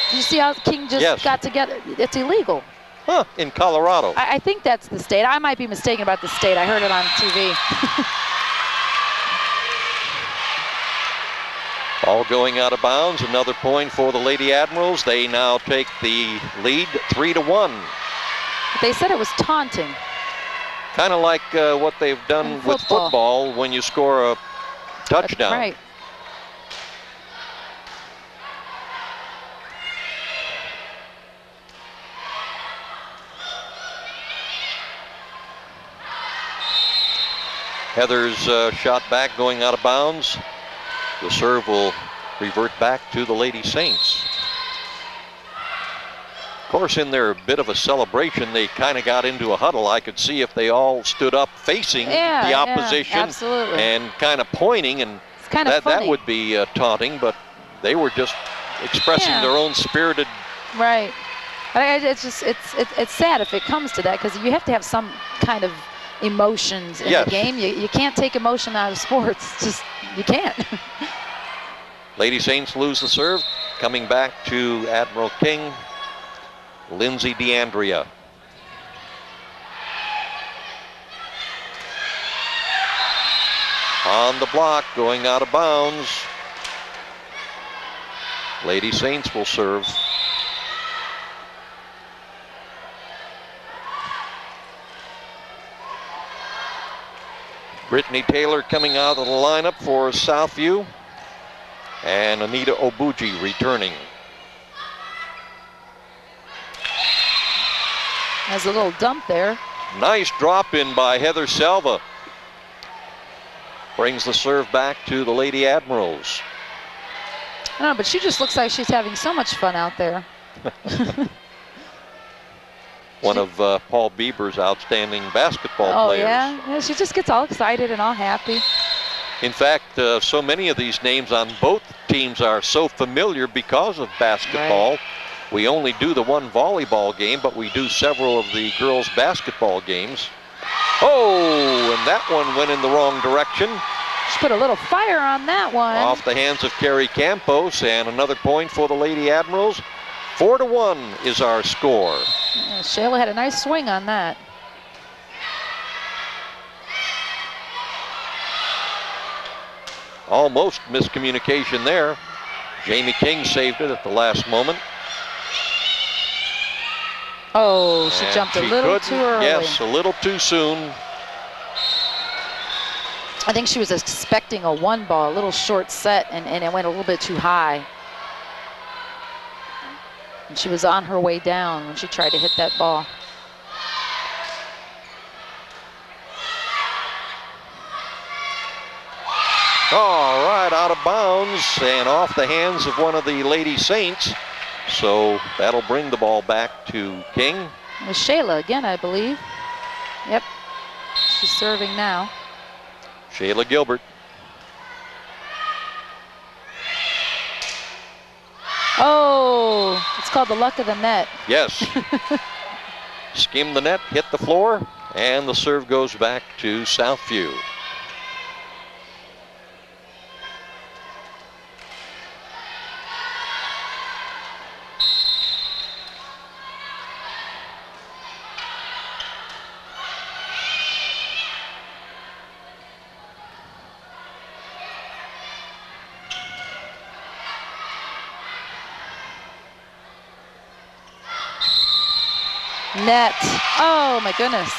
Did you see how King just got together? It's illegal. Huh, in Colorado. I think that's the state. I might be mistaken about the state. I heard it on TV. Ball going out of bounds. Another point for the Lady Admirals. They now take the lead 3-1. They said it was taunting. Kind of like what they've done with football when you score a touchdown. Right. Heather's shot back going out of bounds. The serve will revert back to the Lady Saints. Of course, in their bit of a celebration, they kind of got into a huddle. I could see if they all stood up facing the opposition and kind of pointing, and that would be taunting, but they were just expressing their own spirited Right. It's just it's sad if it comes to that, because you have to have some kind of emotions in the game. You can't take emotion out of sports. It's just, you can't. Lady Saints lose the serve. Coming back to Admiral King, Lindsay DeAndrea. On the block, going out of bounds. Lady Saints will serve. Brittany Taylor coming out of the lineup for Southview. And Anita Obuji returning. There's a little dump there. Nice drop in by Heather Selva. Brings the serve back to the Lady Admirals. I don't know, but she just looks like she's having so much fun out there. One of Paul Bieber's outstanding basketball players. Yeah, she just gets all excited and all happy. In fact, so many of these names on both teams are so familiar because of basketball. Right. We only do the one volleyball game, but we do several of the girls' basketball games. Oh, and that one went in the wrong direction. She put a little fire on that one. Off the hands of Carrie Campos, and another point for the Lady Admirals. 4-1 is our score. Yeah, Shayla had a nice swing on that. Almost miscommunication there. Jamie King saved it at the last moment. Oh, she jumped a little too early. Yes, a little too soon. I think she was expecting a one ball, a little short set, and it went a little bit too high. And she was on her way down when she tried to hit that ball. All right, out of bounds and off the hands of one of the Lady Saints. So that'll bring the ball back to King. It was Shayla again, I believe. Yep, she's serving now. Shayla Gilbert. Oh, it's called the luck of the net. Yes. Skimmed the net, hit the floor, and the serve goes back to Southview. Net. Oh my goodness.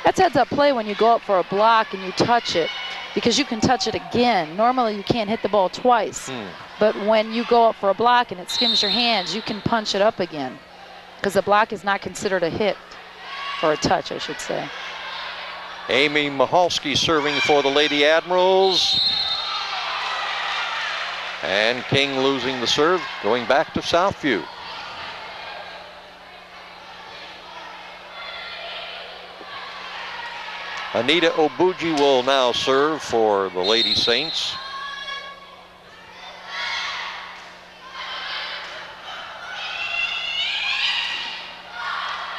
That's heads up play when you go up for a block and you touch it, because you can touch it again. Normally you can't hit the ball twice. But when you go up for a block and it skims your hands, you can punch it up again, because the block is not considered a hit, or a touch, I should say. Amy Mahalski serving for the Lady Admirals. And King losing the serve, going back to Southview. Anita Obuji will now serve for the Lady Saints.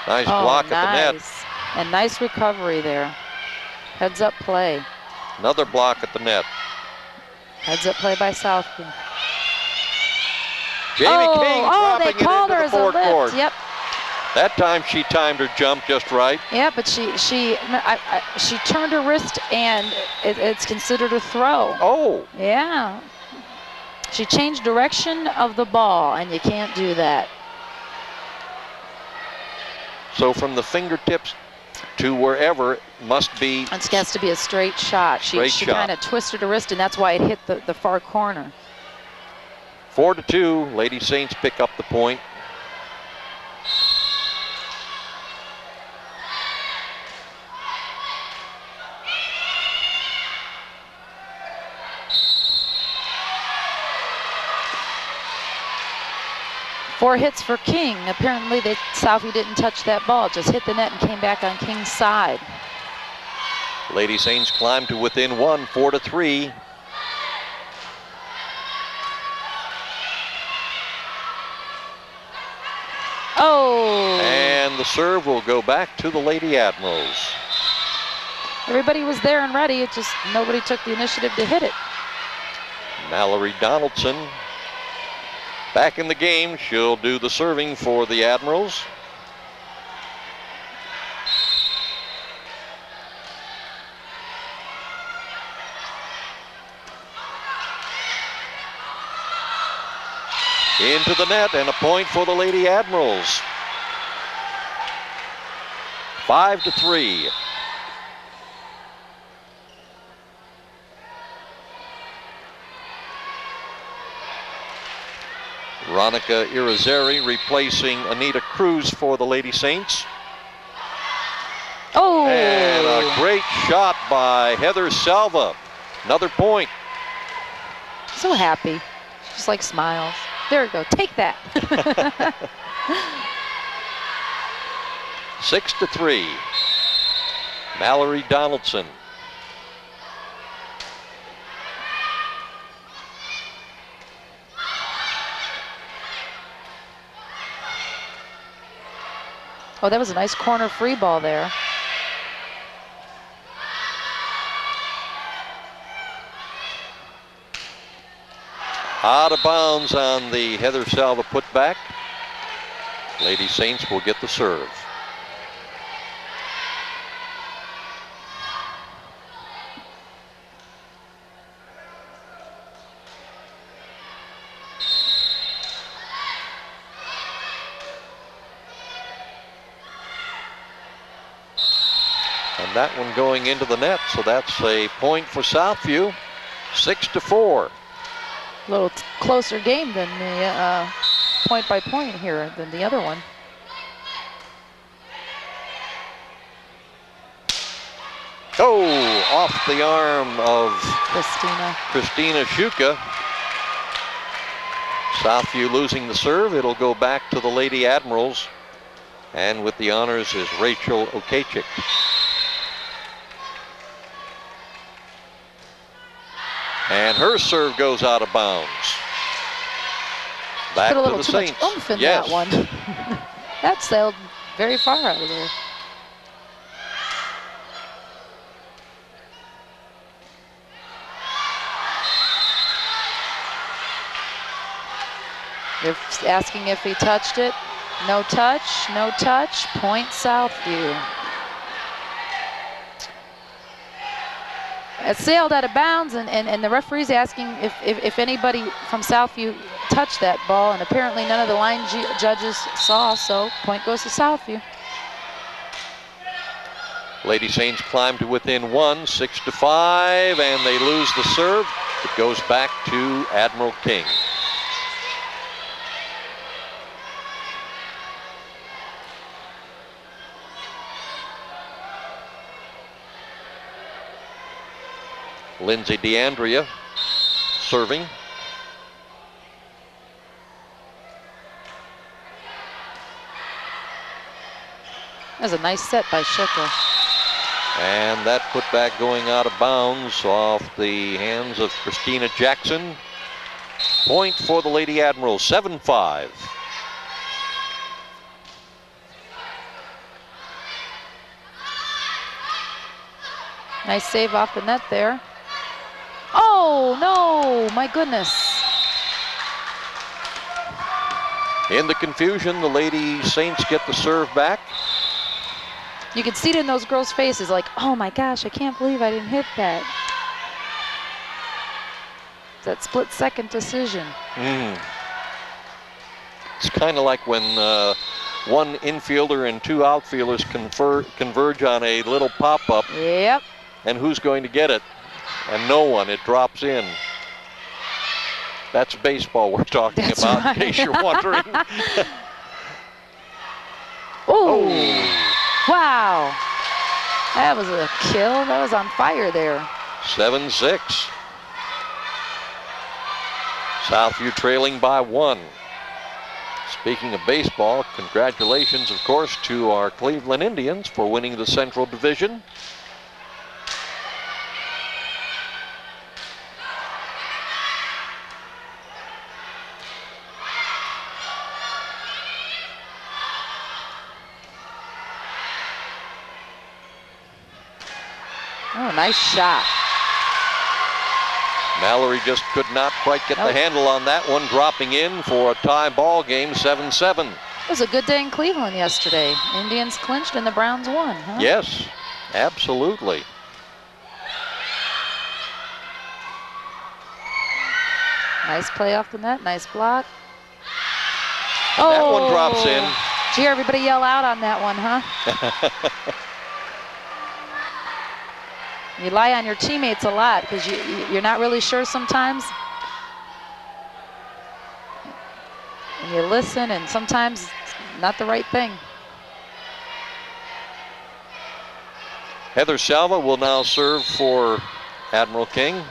Nice block at the net. And nice recovery there. Heads up play. Another block at the net. Heads up play by Southview. Jamie King dropping they called her as a lift. Court. Yep. That time she timed her jump just right. Yeah, but she turned her wrist, and it's considered a throw. Oh. Yeah. She changed direction of the ball, and you can't do that. So from the fingertips to wherever must be. It has to be a straight shot. She kind of twisted her wrist, and that's why it hit the far corner. 4-2, Lady Saints pick up the point. Four hits for King. Apparently, Southview didn't touch that ball. Just hit the net and came back on King's side. Lady Saints climb to within 1, 4-3. Oh! And the serve will go back to the Lady Admirals. Everybody was there and ready. It just nobody took the initiative to hit it. Mallory Donaldson back in the game. She'll do the serving for the Admirals. Into the net and a point for the Lady Admirals. 5-3. Veronica Irizarry replacing Anita Cruz for the Lady Saints. Oh! And a great shot by Heather Salva. Another point. So happy. Just like smiles. There we go. Take that. 6-3. Mallory Donaldson. Oh, that was a nice corner free ball there. Out of bounds on the Heather Salva putback. Lady Saints will get the serve. And that one going into the net, so that's a point for Southview. 6-4. A little closer game than the point by point here than the other one. Oh, off the arm of Christina Shuka. Southview losing the serve. It'll go back to the Lady Admirals. And with the honors is Rachel Okachik. And her serve goes out of bounds. Back Put a little to the too Saints. much oomph in Yes. that one. That sailed very far out of there. They're asking if he touched it. No touch, no touch. Point Southview. It sailed out of bounds, and the referee's asking if anybody from Southview touched that ball, and apparently none of the line judges saw, so point goes to Southview. Lady Saints climb to within 1, 6-5, and they lose the serve. It goes back to Admiral King. Lindsay DeAndrea serving. That was a nice set by Shuka. And that putback going out of bounds off the hands of Christina Jackson. Point for the Lady Admiral, 7-5. Nice save off the net there. Oh, no, my goodness. In the confusion, the Lady Saints get the serve back. You can see it in those girls' faces, like, oh my gosh, I can't believe I didn't hit that. That split-second decision. It's kind of like when one infielder and two outfielders converge on a little pop-up. Yep. And who's going to get it? And no one, it drops in. That's baseball we're talking about, right. In case you're wondering. Oh, wow. That was a kill. That was on fire there. 7-6. Southview trailing by 1. Speaking of baseball, congratulations, of course, to our Cleveland Indians for winning the Central Division. Oh, nice shot. Mallory just could not quite get the handle on that one, dropping in for a tie ball game, 7-7. It was a good day in Cleveland yesterday. Indians clinched and the Browns won, huh? Yes, absolutely. Nice play off the net, nice block. And that one drops in. Did you hear everybody yell out on that one, huh? You rely on your teammates a lot because you're not really sure sometimes. And you listen, and sometimes it's not the right thing. Heather Salva will now serve for Admiral King.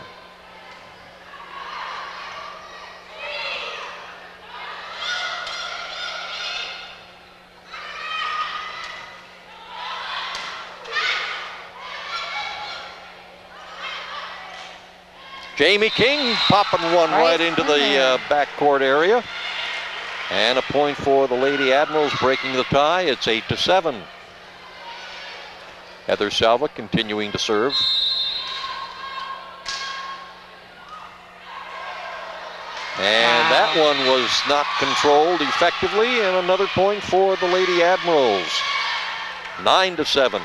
Jamie King popping one right into the backcourt area. And a point for the Lady Admirals, breaking the tie. It's 8-7. Heather Salva continuing to serve. And that one was not controlled effectively, and another point for the Lady Admirals. 9-7.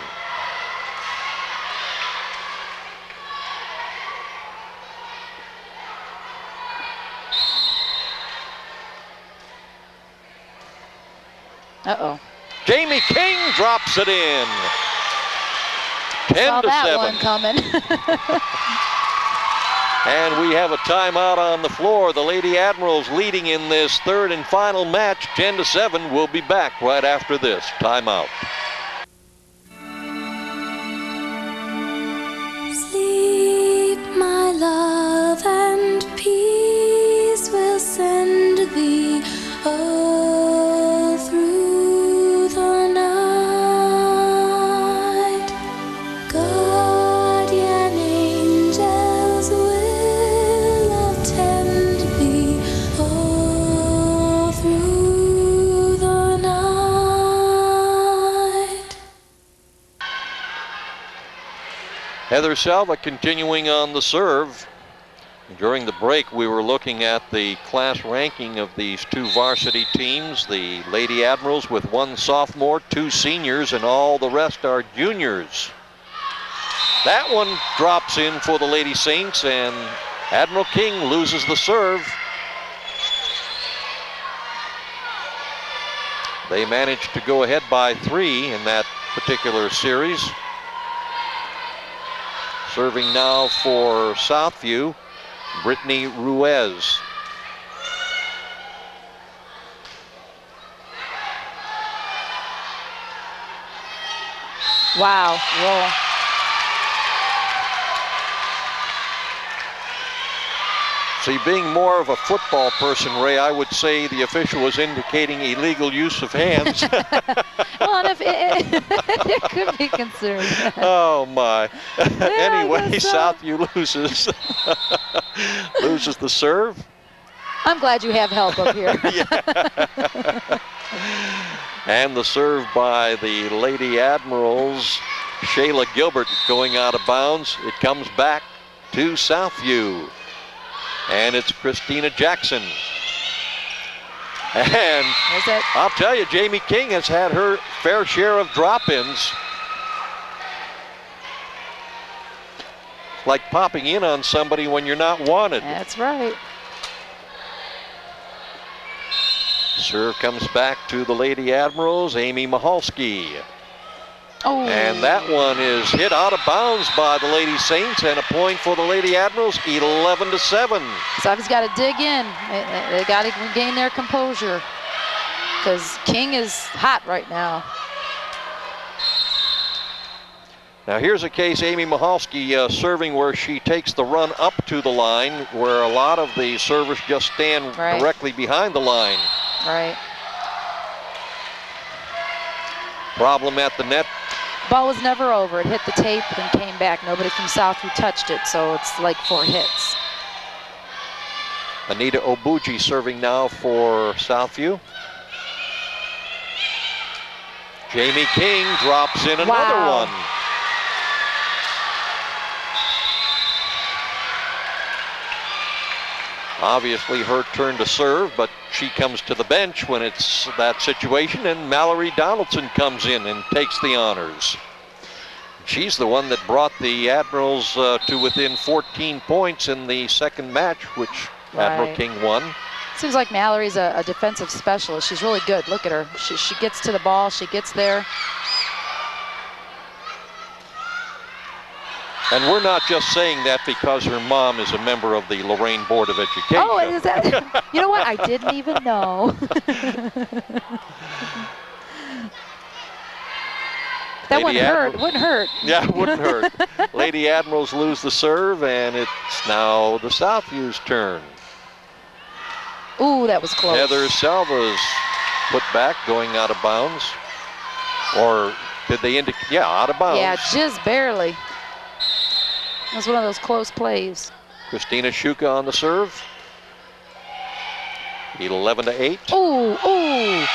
Uh-oh. Jamie King drops it in. 10-7. Saw that one coming. And we have a timeout on the floor. The Lady Admirals leading in this third and final match, 10-7. We'll be back right after this timeout. Sleep, my love, and peace will send thee all through the night. Guardian angels will attend thee all through the night. Heather Salva continuing on the serve. During the break, we were looking at the class ranking of these two varsity teams. The Lady Admirals with 1 sophomore, 2 seniors, and all the rest are juniors. That one drops in for the Lady Saints, and Admiral King loses the serve. They managed to go ahead by 3 in that particular series. Serving now for Southview, Brittany Ruiz. Wow, roll. See, being more of a football person, Ray, I would say the official was indicating illegal use of hands. Well, and if it could be considered. Oh, my. Yeah, Anyway, Southview loses. Loses the serve. I'm glad you have help up here. And the serve by the Lady Admirals, Shayla Gilbert, going out of bounds. It comes back to Southview. And it's Christina Jackson. And I'll tell you, Jamie King has had her fair share of drop-ins. It's like popping in on somebody when you're not wanted. That's right. Serve comes back to the Lady Admirals, Amy Mahalski. Oh. And that one is hit out of bounds by the Lady Saints, and a point for the Lady Admirals, 11-7. Southview's got to dig in. They got to regain their composure because King is hot right now. Now here's a case, Amy Mahalski serving where she takes the run up to the line, where a lot of the servers just stand directly behind the line. Right. Problem at the net. Ball was never over. It hit the tape and came back. Nobody from Southview touched it, so it's like 4 hits. Anita Obuji serving now for Southview. Jamie King drops in another one. Obviously her turn to serve, but she comes to the bench when it's that situation, and Mallory Donaldson comes in and takes the honors. She's the one that brought the Admirals to within 14 points in the second match, which Admiral King won. Seems like Mallory's a defensive specialist. She's really good. Look at her. She gets to the ball. She gets there. And we're not just saying that because her mom is a member of the Lorain Board of Education. Oh, is that? You know what? I didn't even know. That wouldn't hurt. Wouldn't hurt. Yeah, it wouldn't hurt. Lady Admirals lose the serve, and it's now the Southview's turn. Ooh, that was close. Heather Salva's put back, going out of bounds. Or did they indicate? Yeah, out of bounds. Yeah, just barely. It was one of those close plays. Christina Shuka on the serve. 11-8. Ooh, ooh.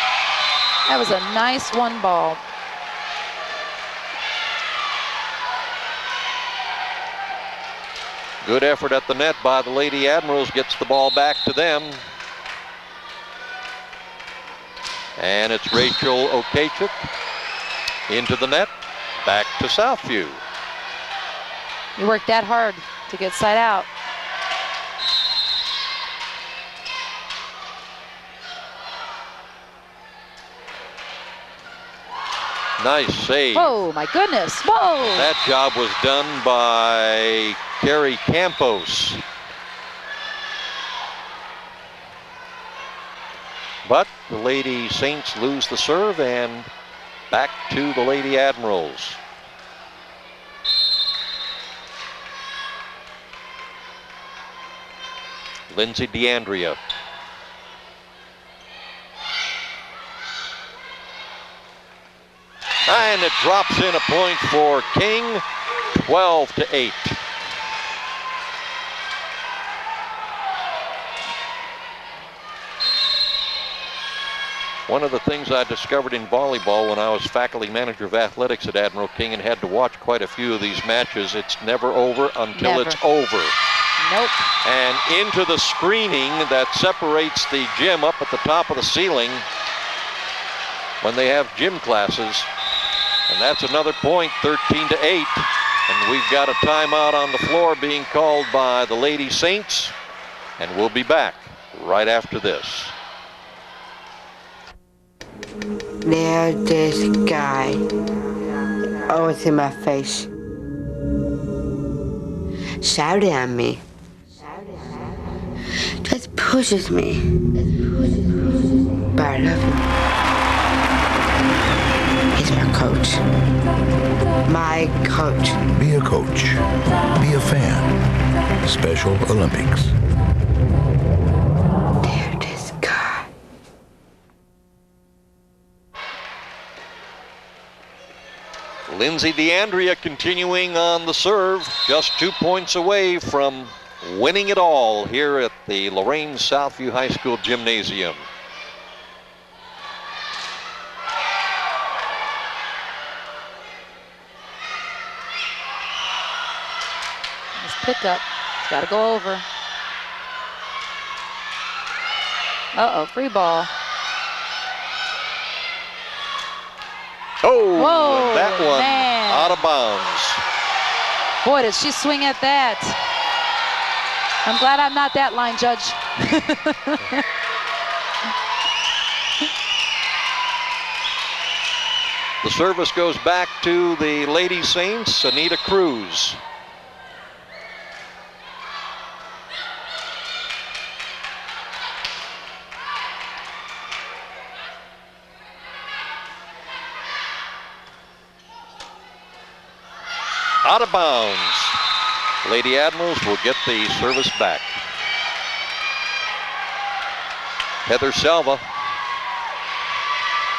That was a nice one ball. Good effort at the net by the Lady Admirals. Gets the ball back to them. And it's Rachel Okachuk into the net. Back to Southview. You worked that hard to get side out. Nice save. Whoa, my goodness. Whoa. That job was done by Carrie Campos. But the Lady Saints lose the serve, and back to the Lady Admirals. Lindsay DeAndrea. And it drops in a point for King, 12-8. One of the things I discovered in volleyball when I was faculty manager of athletics at Admiral King and had to watch quite a few of these matches, it's never over until it's over. Nope. And into the screening that separates the gym up at the top of the ceiling when they have gym classes. And that's another point, 13-8. And we've got a timeout on the floor being called by the Lady Saints. And we'll be back right after this. There's this guy, always in my face, shouting at me, just pushes me, but I love him. He's my coach, my coach. Be a coach, be a fan. Special Olympics. Lindsay DeAndrea continuing on the serve, just 2 points away from winning it all here at the Lorain Southview High School Gymnasium. Nice pickup. It's got to go over. Uh-oh, free ball. Oh, whoa, that one man. Out of bounds. Boy, did she swing at that. I'm glad I'm not that line judge. The service goes back to the Lady Saints, Anita Cruz. Out of bounds. Lady Admirals will get the service back. Heather Salva.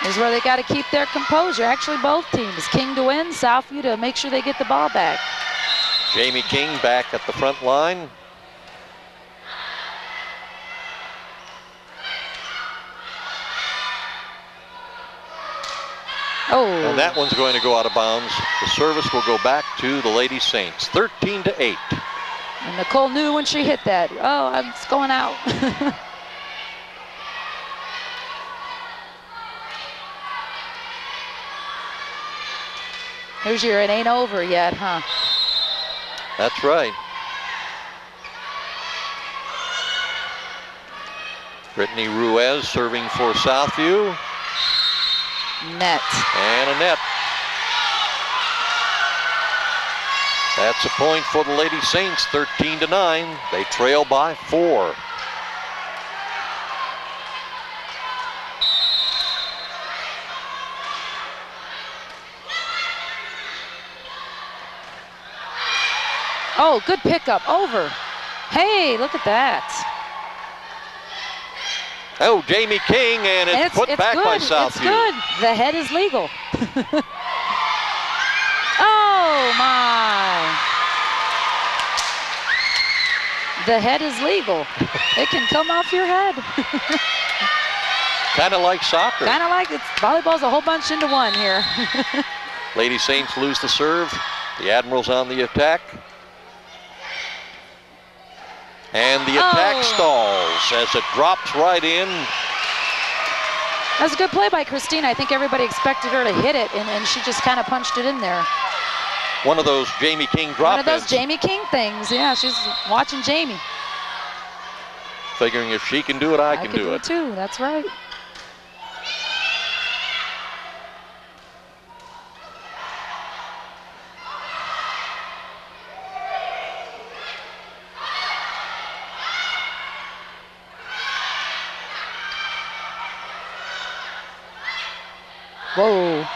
This is where they got to keep their composure. Actually, both teams. King to win, Southview to make sure they get the ball back. Jamie King back at the front line. Oh. And that one's going to go out of bounds. The service will go back to the Lady Saints, 13-8. And Nicole knew when she hit that. Oh, it's going out. Here's your, it ain't over yet, huh? That's right. Brittany Ruiz serving for Southview. Net. And a net. That's a point for the Lady Saints, 13-9. They trail by 4. Oh, good pickup, over. Hey, look at that. Oh, Jamie King, and it's put back good. by Southview. It's good. The head is legal. Oh, my. The head is legal. It can come off your head. Kind of like soccer. Kind of like it's volleyball's a whole bunch into one here. Lady Saints lose the serve. The Admirals on the attack. And the attack stalls as it drops right in. That's a good play by Christina. I think everybody expected her to hit it, and she just kind of punched it in there. One of those Jamie King drop One of those Jamie King things. Yeah, she's watching Jamie. Figuring if she can do it, I can do it too. That's right. Whoa.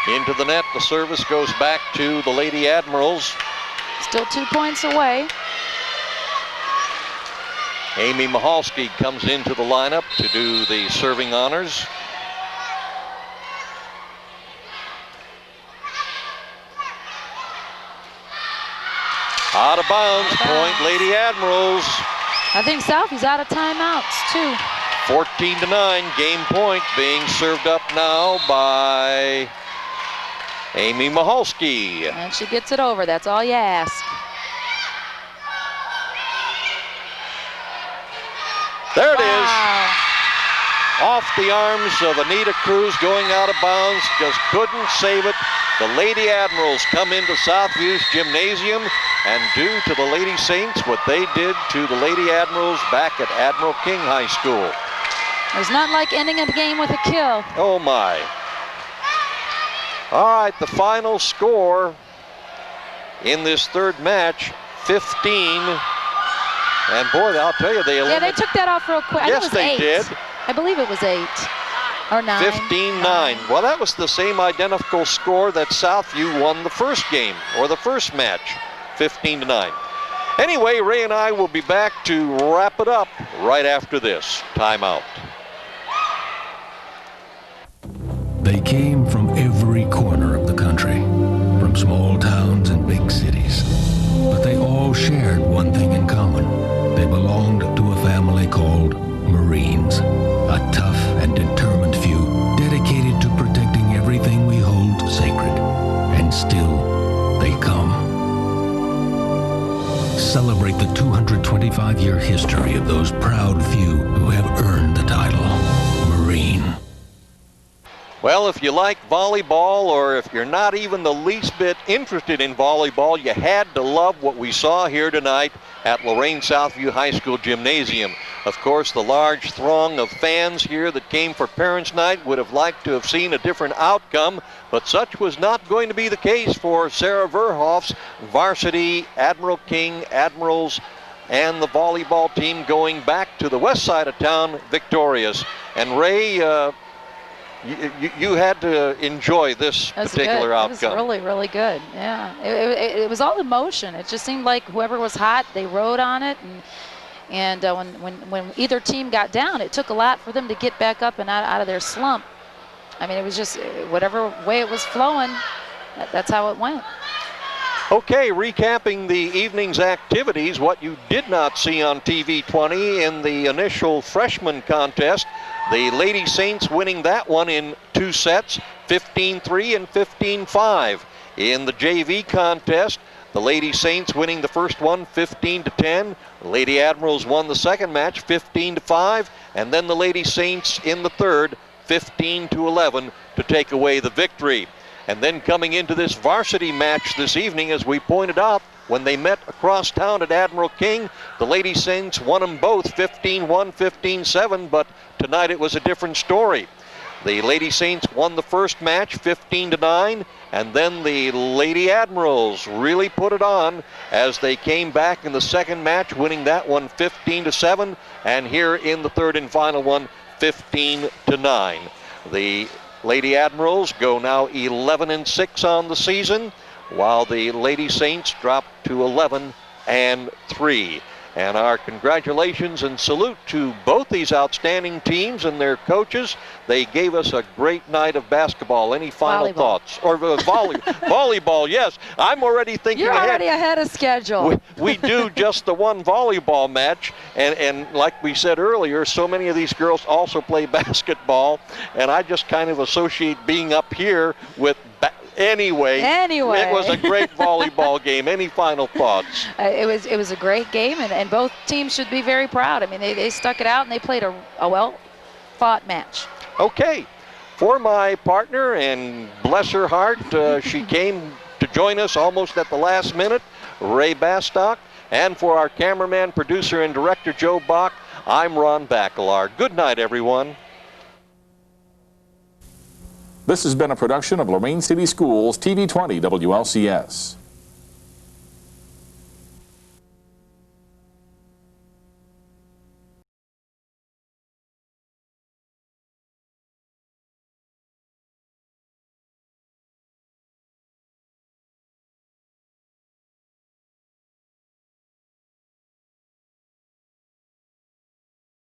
Into the net, the service goes back to the Lady Admirals. Still 2 points away. Amy Mahalski comes into the lineup to do the serving honors. Out of bounds, point Lady Admirals. I think Southview's out of timeouts too. 14-9, game point being served up now by Amy Mahalski. And she gets it over, that's all you ask. There it is. Off the arms of Anita Cruz, going out of bounds, just couldn't save it. The Lady Admirals come into Southview's gymnasium and do to the Lady Saints what they did to the Lady Admirals back at Admiral King High School. There's not like ending a game with a kill. Oh my. All right, the final score in this third match, 15. And boy, I'll tell you, they eliminated. Yeah, they took that off real quick. Yes, they did. I believe it was 8 or 9. 15-9. Well, that was the same identical score that Southview won the first game, or the first match, 15-9. Anyway, Ray and I will be back to wrap it up right after this timeout. They came from every corner of the country, from small towns and big cities. But they all shared one thing in common. They belonged to a family called Marines, a tough and determined few dedicated to protecting everything we hold sacred. And still, they come. Celebrate the 225-year history of those proud few who have earned the title Marine. Well, if you like volleyball, or if you're not even the least bit interested in volleyball, you had to love what we saw here tonight at Lorain Southview High School Gymnasium. Of course, the large throng of fans here that came for Parents' Night would have liked to have seen a different outcome, but such was not going to be the case for Sarah Verhoff's varsity Admiral King Admirals and the volleyball team going back to the west side of town victorious. And Ray, you had to enjoy this particular outcome. It was really, really good. Yeah, it was all emotion. It just seemed like whoever was hot, they rode on it, and when either team got down, it took a lot for them to get back up and out of their slump. I mean, it was just whatever way it was flowing, that's how it went. Okay, recapping the evening's activities, what you did not see on TV20 in the initial freshman contest, the Lady Saints winning that one in 2 sets, 15-3 and 15-5. In the JV contest, the Lady Saints winning the first one 15-10. The Lady Admirals won the second match 15-5, and then the Lady Saints in the third 15-11 to take away the victory. And then coming into this varsity match this evening, as we pointed out, when they met across town at Admiral King, the Lady Saints won them both 15-1, 15-7, but tonight it was a different story. The Lady Saints won the first match 15-9, and then the Lady Admirals really put it on as they came back in the second match, winning that one 15-7, and here in the third and final one, 15-9. The Lady Admirals go now 11-6 on the season, while the Lady Saints drop to 11-3. And our congratulations and salute to both these outstanding teams and their coaches. They gave us a great night of basketball. Any final thoughts? Or volleyball, yes. I'm already thinking You're ahead. already ahead of schedule. We do just the one volleyball match. And like we said earlier, so many of these girls also play basketball. And I just kind of associate being up here with Anyway, it was a great volleyball game. Any final thoughts? It was a great game, and both teams should be very proud. I mean, they stuck it out, and they played a well-fought match. Okay. For my partner, and bless her heart, she came to join us almost at the last minute, Ray Bastock. And for our cameraman, producer, and director, Joe Bach, I'm Ron Baccalar. Good night, everyone. This has been a production of Lorain City Schools TV20 WLCS.